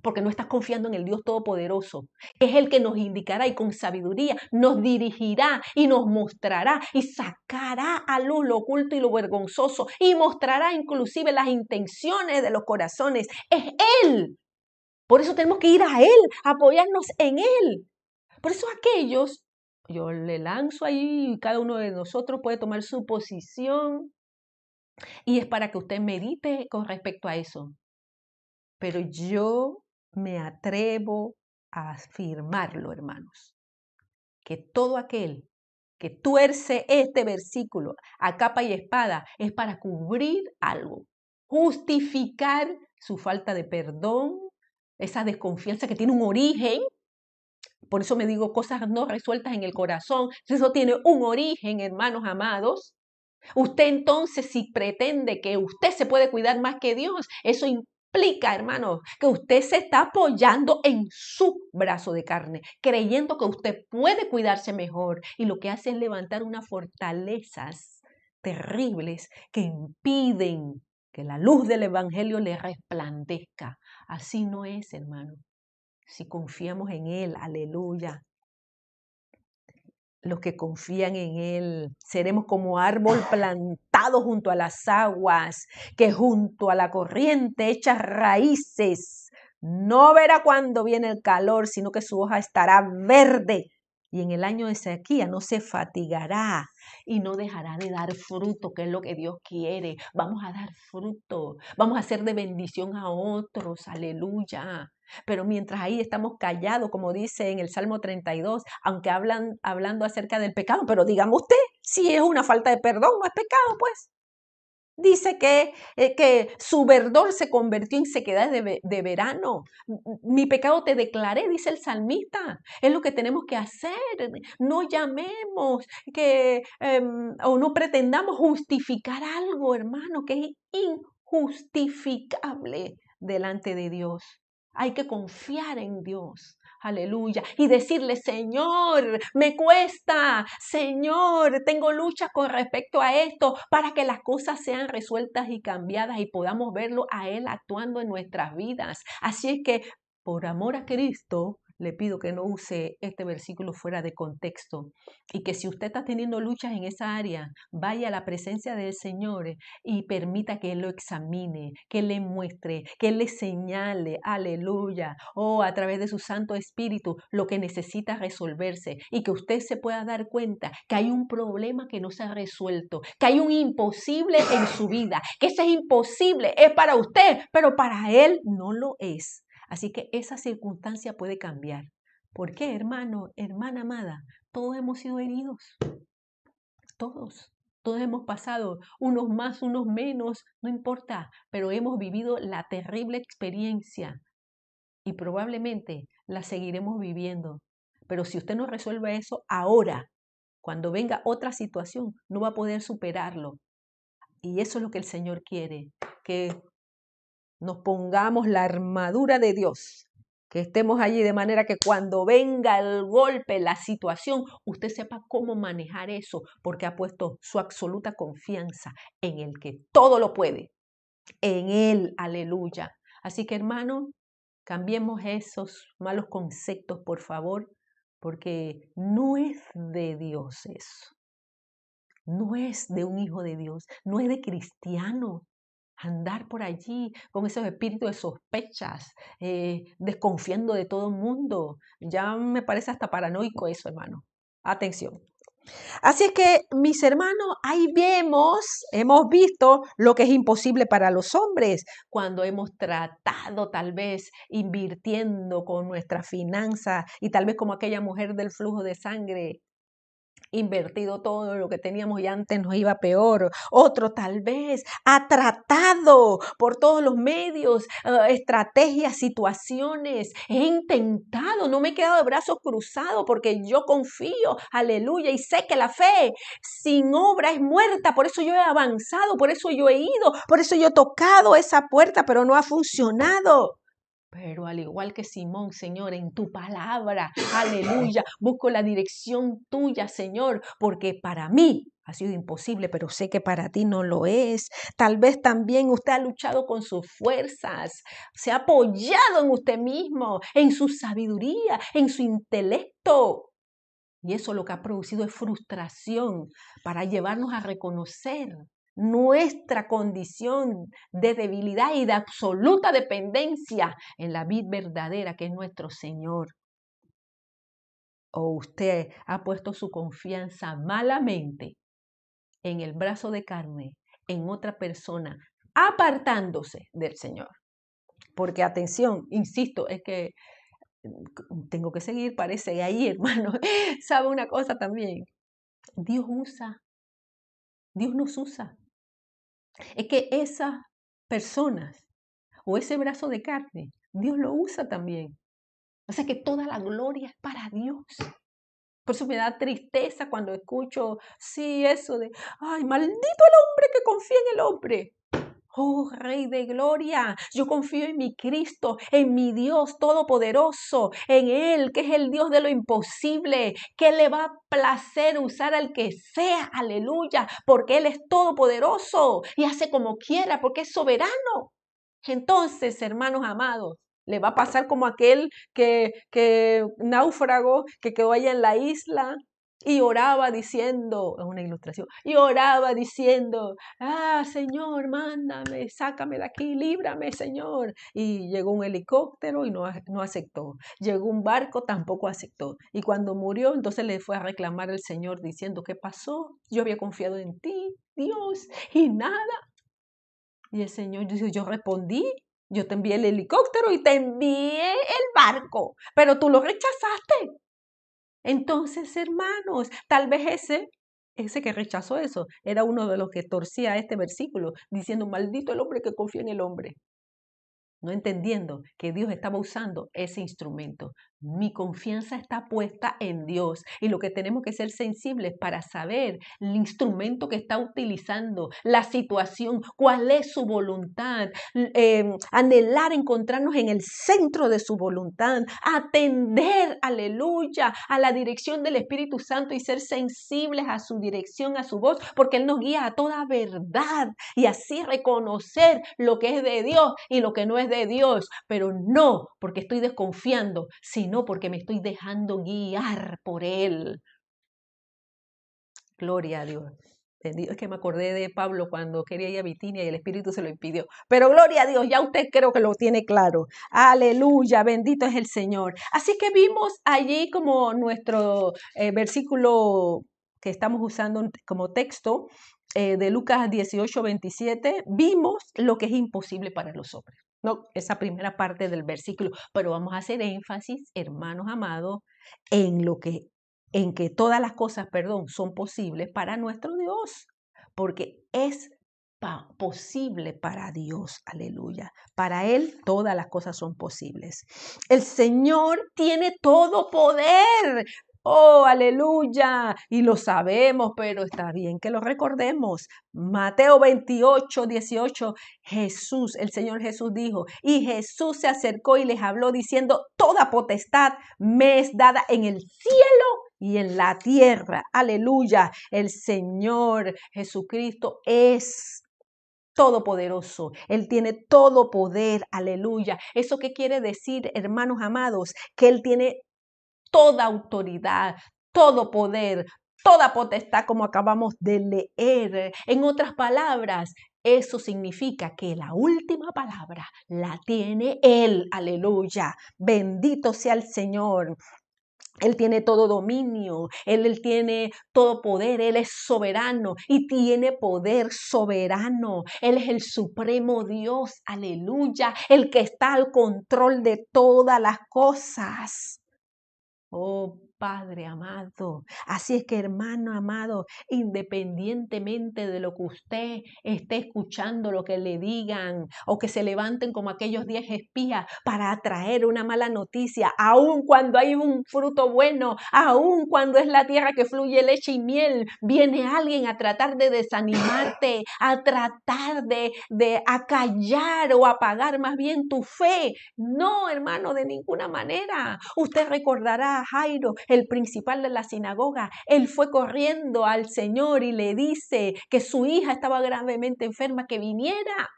Porque no estás confiando en el Dios Todopoderoso, que es el que nos indicará y con sabiduría nos dirigirá y nos mostrará y sacará a luz lo oculto y lo vergonzoso y mostrará inclusive las intenciones de los corazones. Es Él. Por eso tenemos que ir a Él, apoyarnos en Él. Por eso aquellos, yo le lanzo ahí y cada uno de nosotros puede tomar su posición y es para que usted medite con respecto a eso. Pero yo me atrevo a afirmarlo, hermanos, que todo aquel que tuerce este versículo a capa y espada es para cubrir algo, justificar su falta de perdón, esa desconfianza que tiene un origen. Por eso me digo cosas no resueltas en el corazón. Eso tiene un origen, hermanos amados. Usted entonces, si pretende que usted se puede cuidar más que Dios, eso implica, hermanos, que usted se está apoyando en su brazo de carne, creyendo que usted puede cuidarse mejor. Y lo que hace es levantar unas fortalezas terribles que impiden que la luz del Evangelio le resplandezca. Así no es, hermano. Si confiamos en Él, aleluya. Los que confían en Él. Seremos como árbol plantado junto a las aguas, que junto a la corriente echa raíces. No verá cuando viene el calor, sino que su hoja estará verde. Y en el año de sequía no se fatigará y no dejará de dar fruto, que es lo que Dios quiere. Vamos a dar fruto, vamos a ser de bendición a otros, aleluya. Pero mientras ahí estamos callados, como dice en el Salmo 32, aunque hablando acerca del pecado, pero dígame usted, si es una falta de perdón, no es pecado, pues. Dice que su verdor se convirtió en sequedad de verano. Mi pecado te declaré, dice el salmista. Es lo que tenemos que hacer. No llamemos o no pretendamos justificar algo, hermano, que es injustificable delante de Dios. Hay que confiar en Dios. Aleluya. Y decirle, Señor, me cuesta, Señor, tengo lucha con respecto a esto, para que las cosas sean resueltas y cambiadas y podamos verlo a Él actuando en nuestras vidas. Así es que, por amor a Cristo, le pido que no use este versículo fuera de contexto y que si usted está teniendo luchas en esa área, vaya a la presencia del Señor y permita que Él lo examine, que Él le muestre, que Él le señale, aleluya, a través de su Santo Espíritu, lo que necesita resolverse y que usted se pueda dar cuenta que hay un problema que no se ha resuelto, que hay un imposible en su vida, que ese imposible es para usted, pero para Él no lo es. Así que esa circunstancia puede cambiar. ¿Por qué, hermano, hermana amada? Todos hemos sido heridos. Todos. Todos hemos pasado, unos más, unos menos, no importa, pero hemos vivido la terrible experiencia y probablemente la seguiremos viviendo. Pero si usted no resuelve eso ahora, cuando venga otra situación, no va a poder superarlo. Y eso es lo que el Señor quiere, que nos pongamos la armadura de Dios, que estemos allí de manera que cuando venga el golpe, la situación, usted sepa cómo manejar eso, porque ha puesto su absoluta confianza en el que todo lo puede, en Él, aleluya. Así que hermano, cambiemos esos malos conceptos, por favor, porque no es de Dios eso, no es de un hijo de Dios, no es de cristiano. Andar por allí con esos espíritus de sospechas, desconfiando de todo el mundo. Ya me parece hasta paranoico eso, hermano. Atención. Así es que, mis hermanos, ahí hemos visto lo que es imposible para los hombres cuando hemos tratado tal vez invirtiendo con nuestra finanza y tal vez como aquella mujer del flujo de sangre, invertido todo lo que teníamos y antes nos iba peor. Otro tal vez ha tratado por todos los medios, estrategias, situaciones. He intentado, no me he quedado de brazos cruzados porque yo confío, aleluya, y sé que la fe sin obra es muerta. Por eso yo he avanzado, por eso yo he ido, por eso yo he tocado esa puerta, pero no ha funcionado. Pero al igual que Simón, Señor, en tu palabra, aleluya, busco la dirección tuya, Señor, porque para mí ha sido imposible, pero sé que para ti no lo es. Tal vez también usted ha luchado con sus fuerzas, se ha apoyado en usted mismo, en su sabiduría, en su intelecto. Y eso lo que ha producido es frustración para llevarnos a reconocer nuestra condición de debilidad y de absoluta dependencia en la vid verdadera que es nuestro Señor. O usted ha puesto su confianza malamente en el brazo de carne, en otra persona, apartándose del Señor. Porque atención, insisto, es que tengo que seguir, parece ahí, hermano. ¿Sabe una cosa también? Dios nos usa. Es que esas personas o ese brazo de carne, Dios lo usa también. O sea que toda la gloria es para Dios. Por eso me da tristeza cuando escucho, sí, eso de, ay, maldito el hombre que confía en el hombre. Oh, Rey de Gloria, yo confío en mi Cristo, en mi Dios todopoderoso, en Él, que es el Dios de lo imposible, que le va a placer usar al que sea, aleluya, porque Él es todopoderoso y hace como quiera, porque es soberano. Entonces, hermanos amados, le va a pasar como aquel que náufrago que quedó allá en la isla y oraba diciendo, es una ilustración, y oraba diciendo, Señor, mándame, sácame de aquí, líbrame, Señor. Y llegó un helicóptero y no aceptó. Llegó un barco, tampoco aceptó. Y cuando murió, entonces le fue a reclamar al Señor diciendo, ¿qué pasó? Yo había confiado en ti, Dios, y nada. Y el Señor dice, yo respondí, yo te envié el helicóptero y te envié el barco, pero tú lo rechazaste. Entonces, hermanos, tal vez ese que rechazó eso, era uno de los que torcía este versículo, diciendo, maldito el hombre que confía en el hombre. No entendiendo que Dios estaba usando ese instrumento. Mi confianza está puesta en Dios y lo que tenemos que ser sensibles para saber el instrumento que está utilizando, la situación, cuál es su voluntad, anhelar encontrarnos en el centro de su voluntad, atender, aleluya, a la dirección del Espíritu Santo y ser sensibles a su dirección, a su voz, porque Él nos guía a toda verdad y así reconocer lo que es de Dios y lo que no es de Dios, pero no porque estoy desconfiando, sino sino porque me estoy dejando guiar por Él. Gloria a Dios. Bendito, es que me acordé de Pablo cuando quería ir a Bitinia y el Espíritu se lo impidió. Pero gloria a Dios, ya usted creo que lo tiene claro. Aleluya, bendito es el Señor. Así que vimos allí como nuestro versículo que estamos usando como texto de Lucas 18:27, vimos lo que es imposible para los hombres. No, esa primera parte del versículo, pero vamos a hacer énfasis, hermanos amados, en que todas las cosas, son posibles para nuestro Dios, porque es posible para Dios, aleluya. Para Él todas las cosas son posibles. El Señor tiene todo poder. Oh, aleluya. Y lo sabemos, pero está bien que lo recordemos. Mateo 28:18, Jesús, el Señor Jesús dijo, y Jesús se acercó y les habló diciendo, toda potestad me es dada en el cielo y en la tierra. Aleluya. El Señor Jesucristo es todopoderoso. Él tiene todo poder. Aleluya. ¿Eso qué quiere decir, hermanos amados? Que Él tiene toda autoridad, todo poder, toda potestad, como acabamos de leer. En otras palabras, eso significa que la última palabra la tiene Él. Aleluya. Bendito sea el Señor. Él tiene todo dominio, Él tiene todo poder, Él es soberano y tiene poder soberano. Él es el supremo Dios, aleluya, el que está al control de todas las cosas. Oh, Padre amado. Así es que, hermano amado, independientemente de lo que usted esté escuchando, lo que le digan, o que se levanten como aquellos 10 espías para atraer una mala noticia, aun cuando hay un fruto bueno, aun cuando es la tierra que fluye leche y miel, viene alguien a tratar de desanimarte, a tratar de acallar o apagar más bien tu fe. No, hermano, de ninguna manera. Usted recordará a Jairo, el principal de la sinagoga. Él fue corriendo al Señor y le dice que su hija estaba gravemente enferma, que viniera.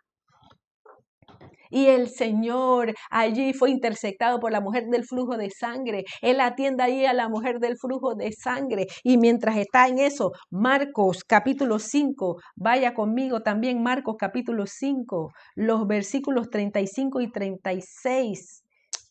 Y el Señor allí fue interceptado por la mujer del flujo de sangre. Él atiende ahí a la mujer del flujo de sangre. Y mientras está en eso, Marcos capítulo 5, vaya conmigo también Marcos capítulo 5, los versículos 35 y 36.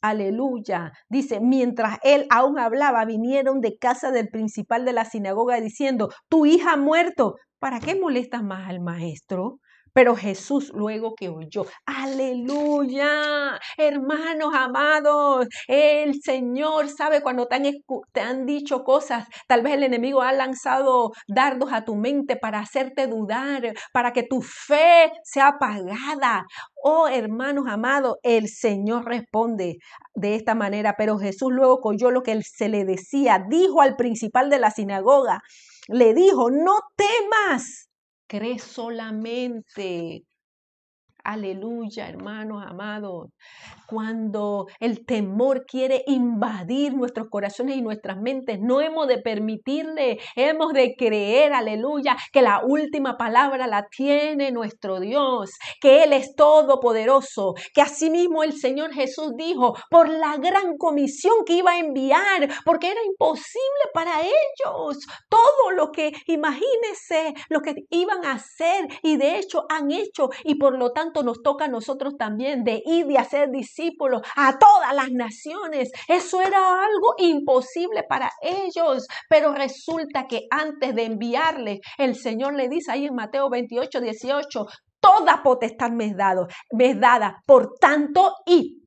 Aleluya. Dice, mientras él aún hablaba, vinieron de casa del principal de la sinagoga diciendo, tu hija ha muerto. ¿Para qué molestas más al maestro? Pero Jesús luego que oyó, aleluya, hermanos amados, el Señor sabe cuando te han dicho cosas, tal vez el enemigo ha lanzado dardos a tu mente para hacerte dudar, para que tu fe sea apagada. Oh, hermanos amados, el Señor responde de esta manera, pero Jesús luego que oyó lo que se le decía, dijo al principal de la sinagoga, le dijo, no temas. Cree solamente. Aleluya, hermanos amados. Cuando el temor quiere invadir nuestros corazones y nuestras mentes, no hemos de permitirle, hemos de creer, aleluya, que la última palabra la tiene nuestro Dios, que Él es todopoderoso, que asimismo el Señor Jesús dijo, por la gran comisión que iba a enviar, porque era imposible para ellos todo lo que, imagínense, lo que iban a hacer y de hecho han hecho, y por lo tanto nos toca a nosotros también de ir y hacer discípulos a todas las naciones. Eso era algo imposible para ellos, pero resulta que antes de enviarles, el Señor le dice ahí en Mateo 28:18, toda potestad me es dada, por tanto, id.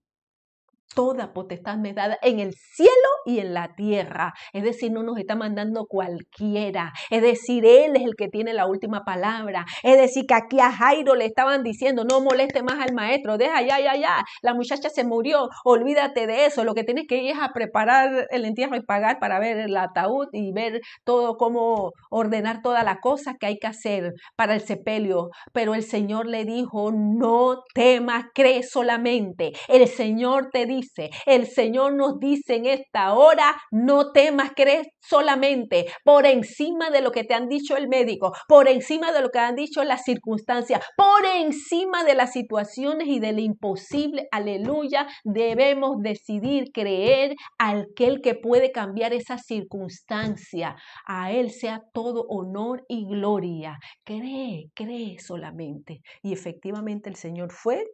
Toda potestad me es dada en el cielo y en la tierra. Es decir, no nos está mandando cualquiera. Es decir, Él es el que tiene la última palabra. Es decir, que aquí a Jairo le estaban diciendo, no moleste más al maestro, deja ya. La muchacha se murió, olvídate de eso. Lo que tienes que ir es a preparar el entierro y pagar para ver el ataúd y ver todo, cómo ordenar todas las cosas que hay que hacer para el sepelio. Pero el Señor le dijo, no temas, cree solamente. El Señor te dijo, dice. El Señor nos dice en esta hora, no temas, cree solamente por encima de lo que te han dicho el médico, por encima de lo que han dicho las circunstancias, por encima de las situaciones y de lo imposible. Aleluya, debemos decidir creer al aquel que puede cambiar esa circunstancia. A Él sea todo honor y gloria. Cree solamente. Y efectivamente el Señor fue,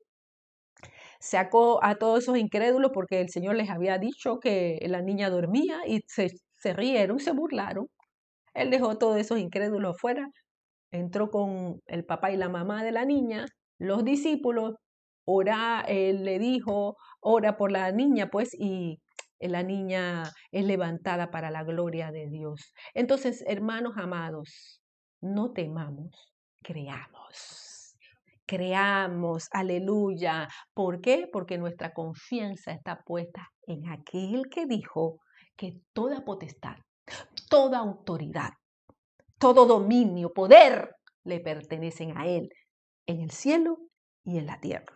sacó a todos esos incrédulos porque el Señor les había dicho que la niña dormía y se rieron, se burlaron. Él dejó a todos esos incrédulos afuera, entró con el papá y la mamá de la niña, los discípulos, él le dijo, ora por la niña, pues, y la niña es levantada para la gloria de Dios. Entonces, hermanos amados, no temamos, creamos. Creamos, aleluya. ¿Por qué? Porque nuestra confianza está puesta en aquel que dijo que toda potestad, toda autoridad, todo dominio, poder le pertenecen a Él en el cielo y en la tierra.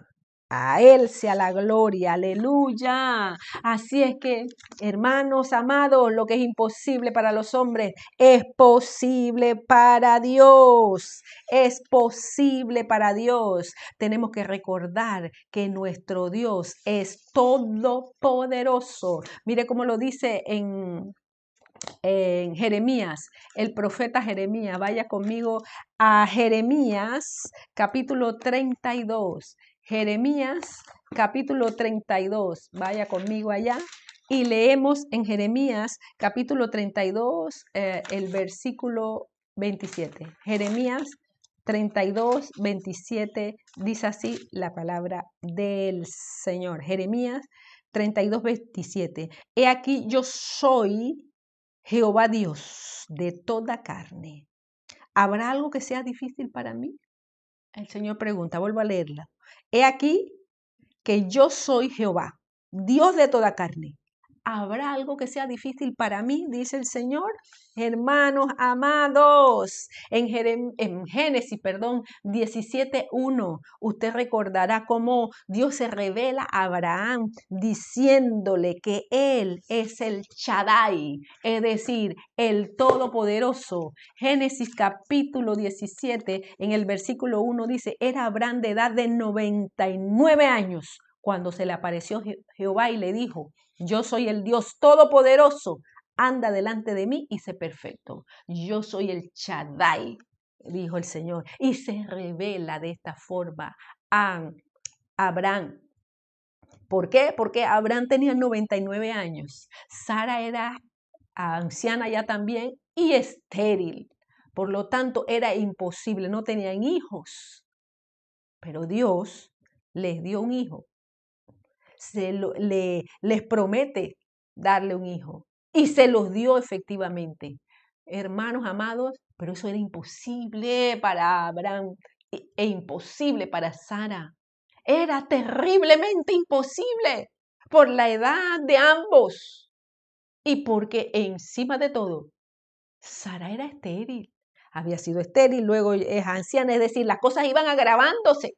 A Él sea la gloria, aleluya. Así es que, hermanos amados, lo que es imposible para los hombres es posible para Dios. Es posible para Dios. Tenemos que recordar que nuestro Dios es todopoderoso. Mire cómo lo dice en Jeremías, el profeta Jeremías. Vaya conmigo a Jeremías capítulo 32. Jeremías capítulo 32. Vaya conmigo allá y leemos en Jeremías capítulo 32 el versículo 27. Jeremías 32, 27 dice así la palabra del Señor. Jeremías 32, 27. He aquí yo soy Jehová Dios de toda carne. ¿Habrá algo que sea difícil para mí? El Señor pregunta, vuelvo a leerla. He aquí que yo soy Jehová, Dios de toda carne. ¿Habrá algo que sea difícil para mí? Dice el Señor. Hermanos amados, en Génesis 17:1, usted recordará cómo Dios se revela a Abraham diciéndole que Él es el Shaddai, es decir, el Todopoderoso. Génesis capítulo 17, en el versículo 1 dice, era Abraham de edad de 99 años cuando se le apareció Jehová y le dijo, yo soy el Dios Todopoderoso, anda delante de mí y sé perfecto. Yo soy el Shaddai, dijo el Señor, y se revela de esta forma a Abraham. ¿Por qué? Porque Abraham tenía 99 años, Sara era anciana ya también y estéril. Por lo tanto, era imposible, no tenían hijos. Pero Dios les dio un hijo. Les promete darle un hijo y se los dio efectivamente. Hermanos amados, pero eso era imposible para Abraham e imposible para Sara. Era terriblemente imposible por la edad de ambos y porque encima de todo, Sara era estéril. Había sido estéril, luego es anciana, es decir, las cosas iban agravándose.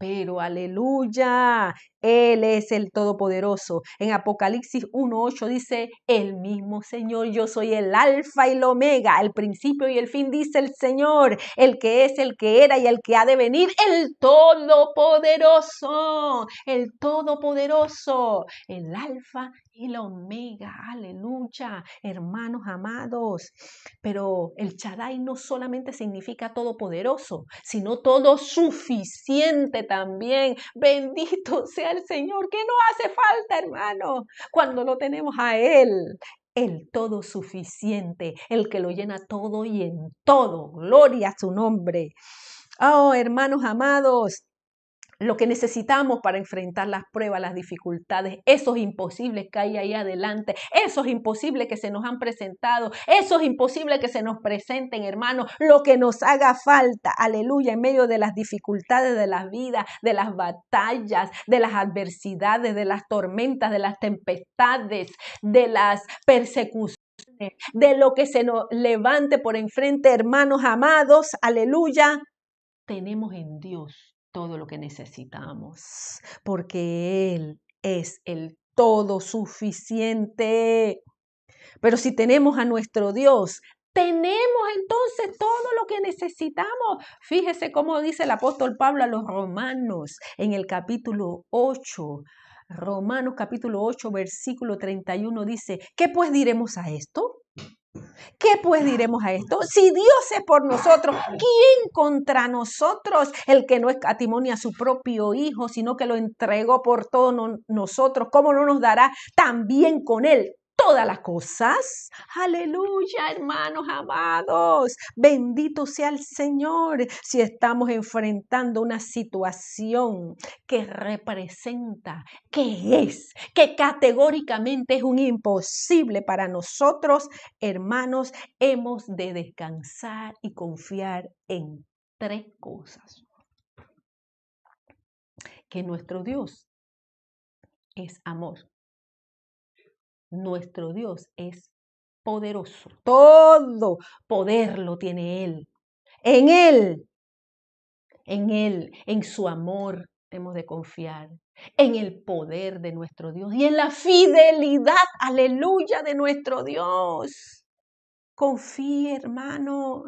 Pero aleluya, Él es el Todopoderoso. En Apocalipsis 1:8 dice, el mismo Señor, yo soy el Alfa y el Omega, el principio y el fin, dice el Señor, el que es, el que era y el que ha de venir, el Todopoderoso, el Todopoderoso, el Alfa y el Omega, aleluya, hermanos amados. Pero el Shaddai no solamente significa todopoderoso, sino todo suficiente también. Bendito sea el Señor, que no hace falta, hermano, cuando lo tenemos a Él. El todo suficiente, el que lo llena todo y en todo. Gloria a su nombre. Oh, hermanos amados, lo que necesitamos para enfrentar las pruebas, las dificultades, esos imposibles que hay ahí adelante, esos imposibles que se nos han presentado, esos imposibles que se nos presenten, hermanos, lo que nos haga falta, aleluya, en medio de las dificultades de la vida, de las batallas, de las adversidades, de las tormentas, de las tempestades, de las persecuciones, de lo que se nos levante por enfrente, hermanos amados, aleluya, tenemos en Dios todo lo que necesitamos, porque Él es el todo suficiente. Pero si tenemos a nuestro Dios, tenemos entonces todo lo que necesitamos. Fíjese cómo dice el apóstol Pablo a los romanos en el capítulo 8. Romanos capítulo 8, versículo 31 dice, ¿qué pues diremos a esto? ¿Qué pues diremos a esto? Si Dios es por nosotros, ¿quién contra nosotros? El que no escatimó ni a su propio Hijo, sino que lo entregó por todos nosotros, ¿cómo no nos dará también con él todas las cosas? Aleluya, hermanos amados. Bendito sea el Señor. Si estamos enfrentando una situación que representa, que categóricamente es un imposible para nosotros, hermanos, hemos de descansar y confiar en tres cosas. Que nuestro Dios es amor. Nuestro Dios es poderoso. Todo poder lo tiene Él. En su amor hemos de confiar. En el poder de nuestro Dios y en la fidelidad, aleluya, de nuestro Dios. Confía, hermano.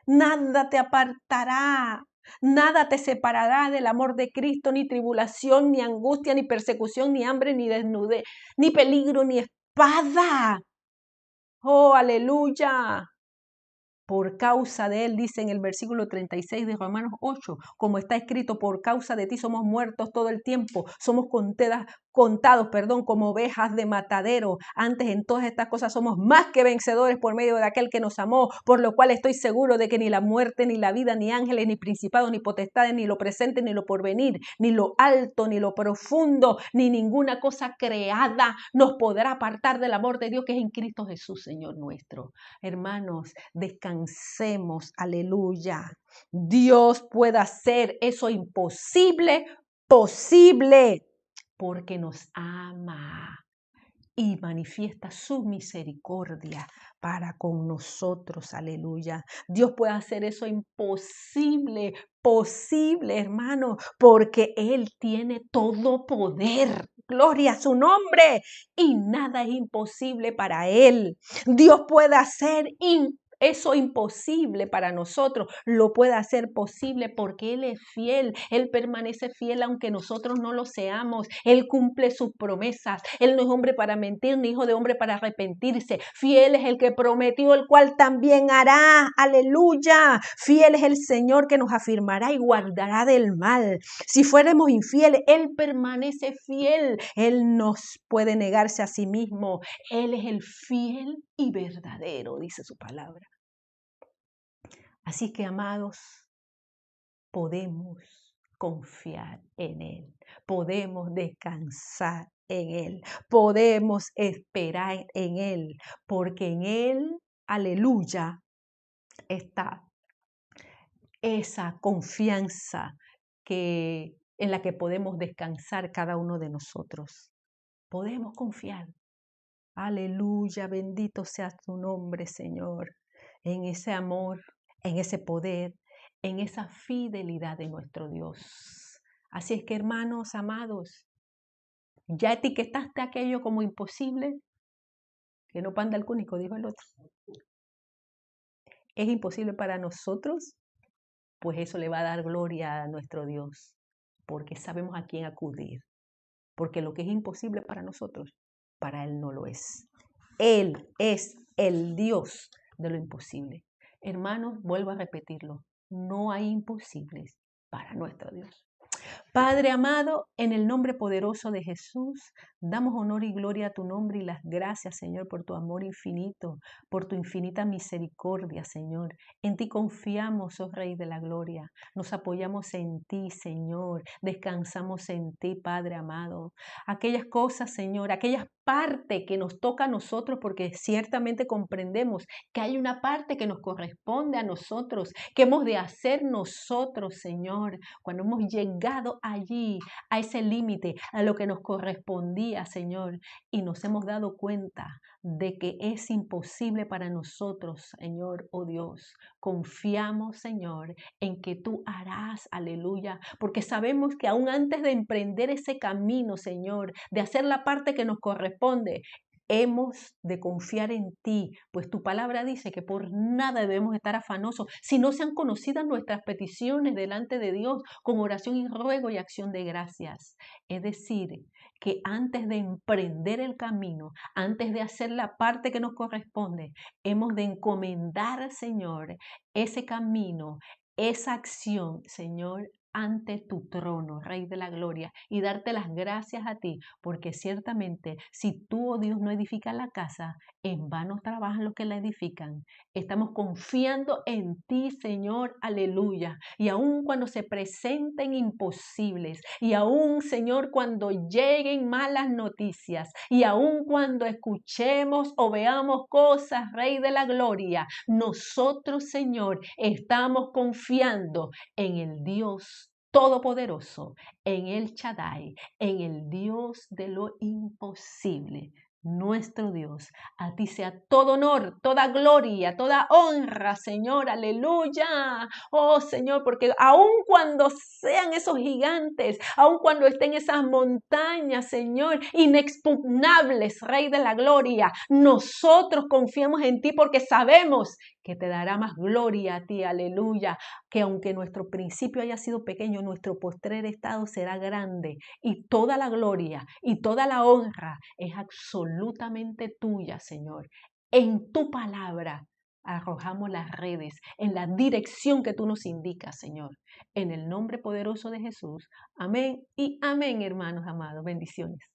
Nada te apartará, nada te separará del amor de Cristo, ni tribulación, ni angustia, ni persecución, ni hambre, ni desnudez, ni peligro, ni espada. Oh, aleluya. Por causa de él, dice en el versículo 36 de Romanos 8, como está escrito, por causa de ti somos muertos todo el tiempo, somos contados, como ovejas de matadero. Antes en todas estas cosas somos más que vencedores por medio de aquel que nos amó, por lo cual estoy seguro de que ni la muerte, ni la vida, ni ángeles, ni principados, ni potestades, ni lo presente, ni lo porvenir, ni lo alto, ni lo profundo, ni ninguna cosa creada nos podrá apartar del amor de Dios que es en Cristo Jesús, Señor nuestro. Hermanos, descansemos, aleluya. Dios puede hacer eso imposible, posible, porque nos ama y manifiesta su misericordia para con nosotros, aleluya. Dios puede hacer eso imposible, posible, hermano, porque Él tiene todo poder. Gloria a su nombre. Y nada es imposible para Él. Dios puede hacer eso imposible para nosotros, lo puede hacer posible porque Él es fiel, Él permanece fiel aunque nosotros no lo seamos, Él cumple sus promesas, Él no es hombre para mentir, ni hijo de hombre para arrepentirse, fiel es el que prometió, el cual también hará, aleluya, fiel es el Señor que nos afirmará y guardará del mal. Si fuéramos infieles, Él permanece fiel, Él nos puede negarse a sí mismo, Él es el fiel y verdadero, dice su palabra. Así que, amados, podemos confiar en Él, podemos descansar en Él, podemos esperar en Él, porque en Él, aleluya, está esa confianza en la que podemos descansar cada uno de nosotros. Podemos confiar. Aleluya, bendito sea tu nombre, Señor, en ese amor, en ese poder, en esa fidelidad de nuestro Dios. Así es que, hermanos amados, ¿ya etiquetaste aquello como imposible? Que no panda el cúnico, dijo el otro. ¿Es imposible para nosotros? Pues eso le va a dar gloria a nuestro Dios, porque sabemos a quién acudir. Porque lo que es imposible para nosotros, para Él no lo es. Él es el Dios de lo imposible. Hermanos, vuelvo a repetirlo, no hay imposibles para nuestro Dios. Padre amado, en el nombre poderoso de Jesús, damos honor y gloria a tu nombre y las gracias, Señor, por tu amor infinito, por tu infinita misericordia, Señor. En ti confiamos, oh Rey de la Gloria. Nos apoyamos en ti, Señor. Descansamos en ti, Padre amado. Aquellas cosas, Señor, aquellas partes que nos toca a nosotros, porque ciertamente comprendemos que hay una parte que nos corresponde a nosotros, que hemos de hacer nosotros, Señor, cuando hemos llegado allí, a ese límite, a lo que nos correspondía, Señor, y nos hemos dado cuenta de que es imposible para nosotros, Señor, oh Dios. Confiamos, Señor, en que tú harás, aleluya, porque sabemos que aún antes de emprender ese camino, Señor, de hacer la parte que nos corresponde, hemos de confiar en ti, pues tu palabra dice que por nada debemos estar afanosos, si no sean conocidas nuestras peticiones delante de Dios con oración y ruego y acción de gracias. Es decir, que antes de emprender el camino, antes de hacer la parte que nos corresponde, hemos de encomendar, Señor, ese camino, esa acción, Señor, ante tu trono, Rey de la Gloria, y darte las gracias a ti, porque ciertamente si tú, oh Dios, no edificas la casa, en vano trabajan los que la edifican. Estamos confiando en ti, Señor, aleluya. Y aun cuando se presenten imposibles, y aun, Señor, cuando lleguen malas noticias, y aun cuando escuchemos o veamos cosas, Rey de la Gloria, nosotros, Señor, estamos confiando en el Dios Todopoderoso, en el Shaddai, en el Dios de lo imposible. Nuestro Dios, a ti sea todo honor, toda gloria, toda honra, Señor, aleluya. Oh Señor, porque aun cuando sean esos gigantes, aun cuando estén esas montañas, Señor, inexpugnables, Rey de la Gloria, nosotros confiamos en ti porque sabemos que te dará más gloria a ti, aleluya, que aunque nuestro principio haya sido pequeño, nuestro postrer estado será grande y toda la gloria y toda la honra es absolutamente tuya, Señor. En tu palabra arrojamos las redes en la dirección que tú nos indicas, Señor. En el nombre poderoso de Jesús. Amén y amén, hermanos amados. Bendiciones.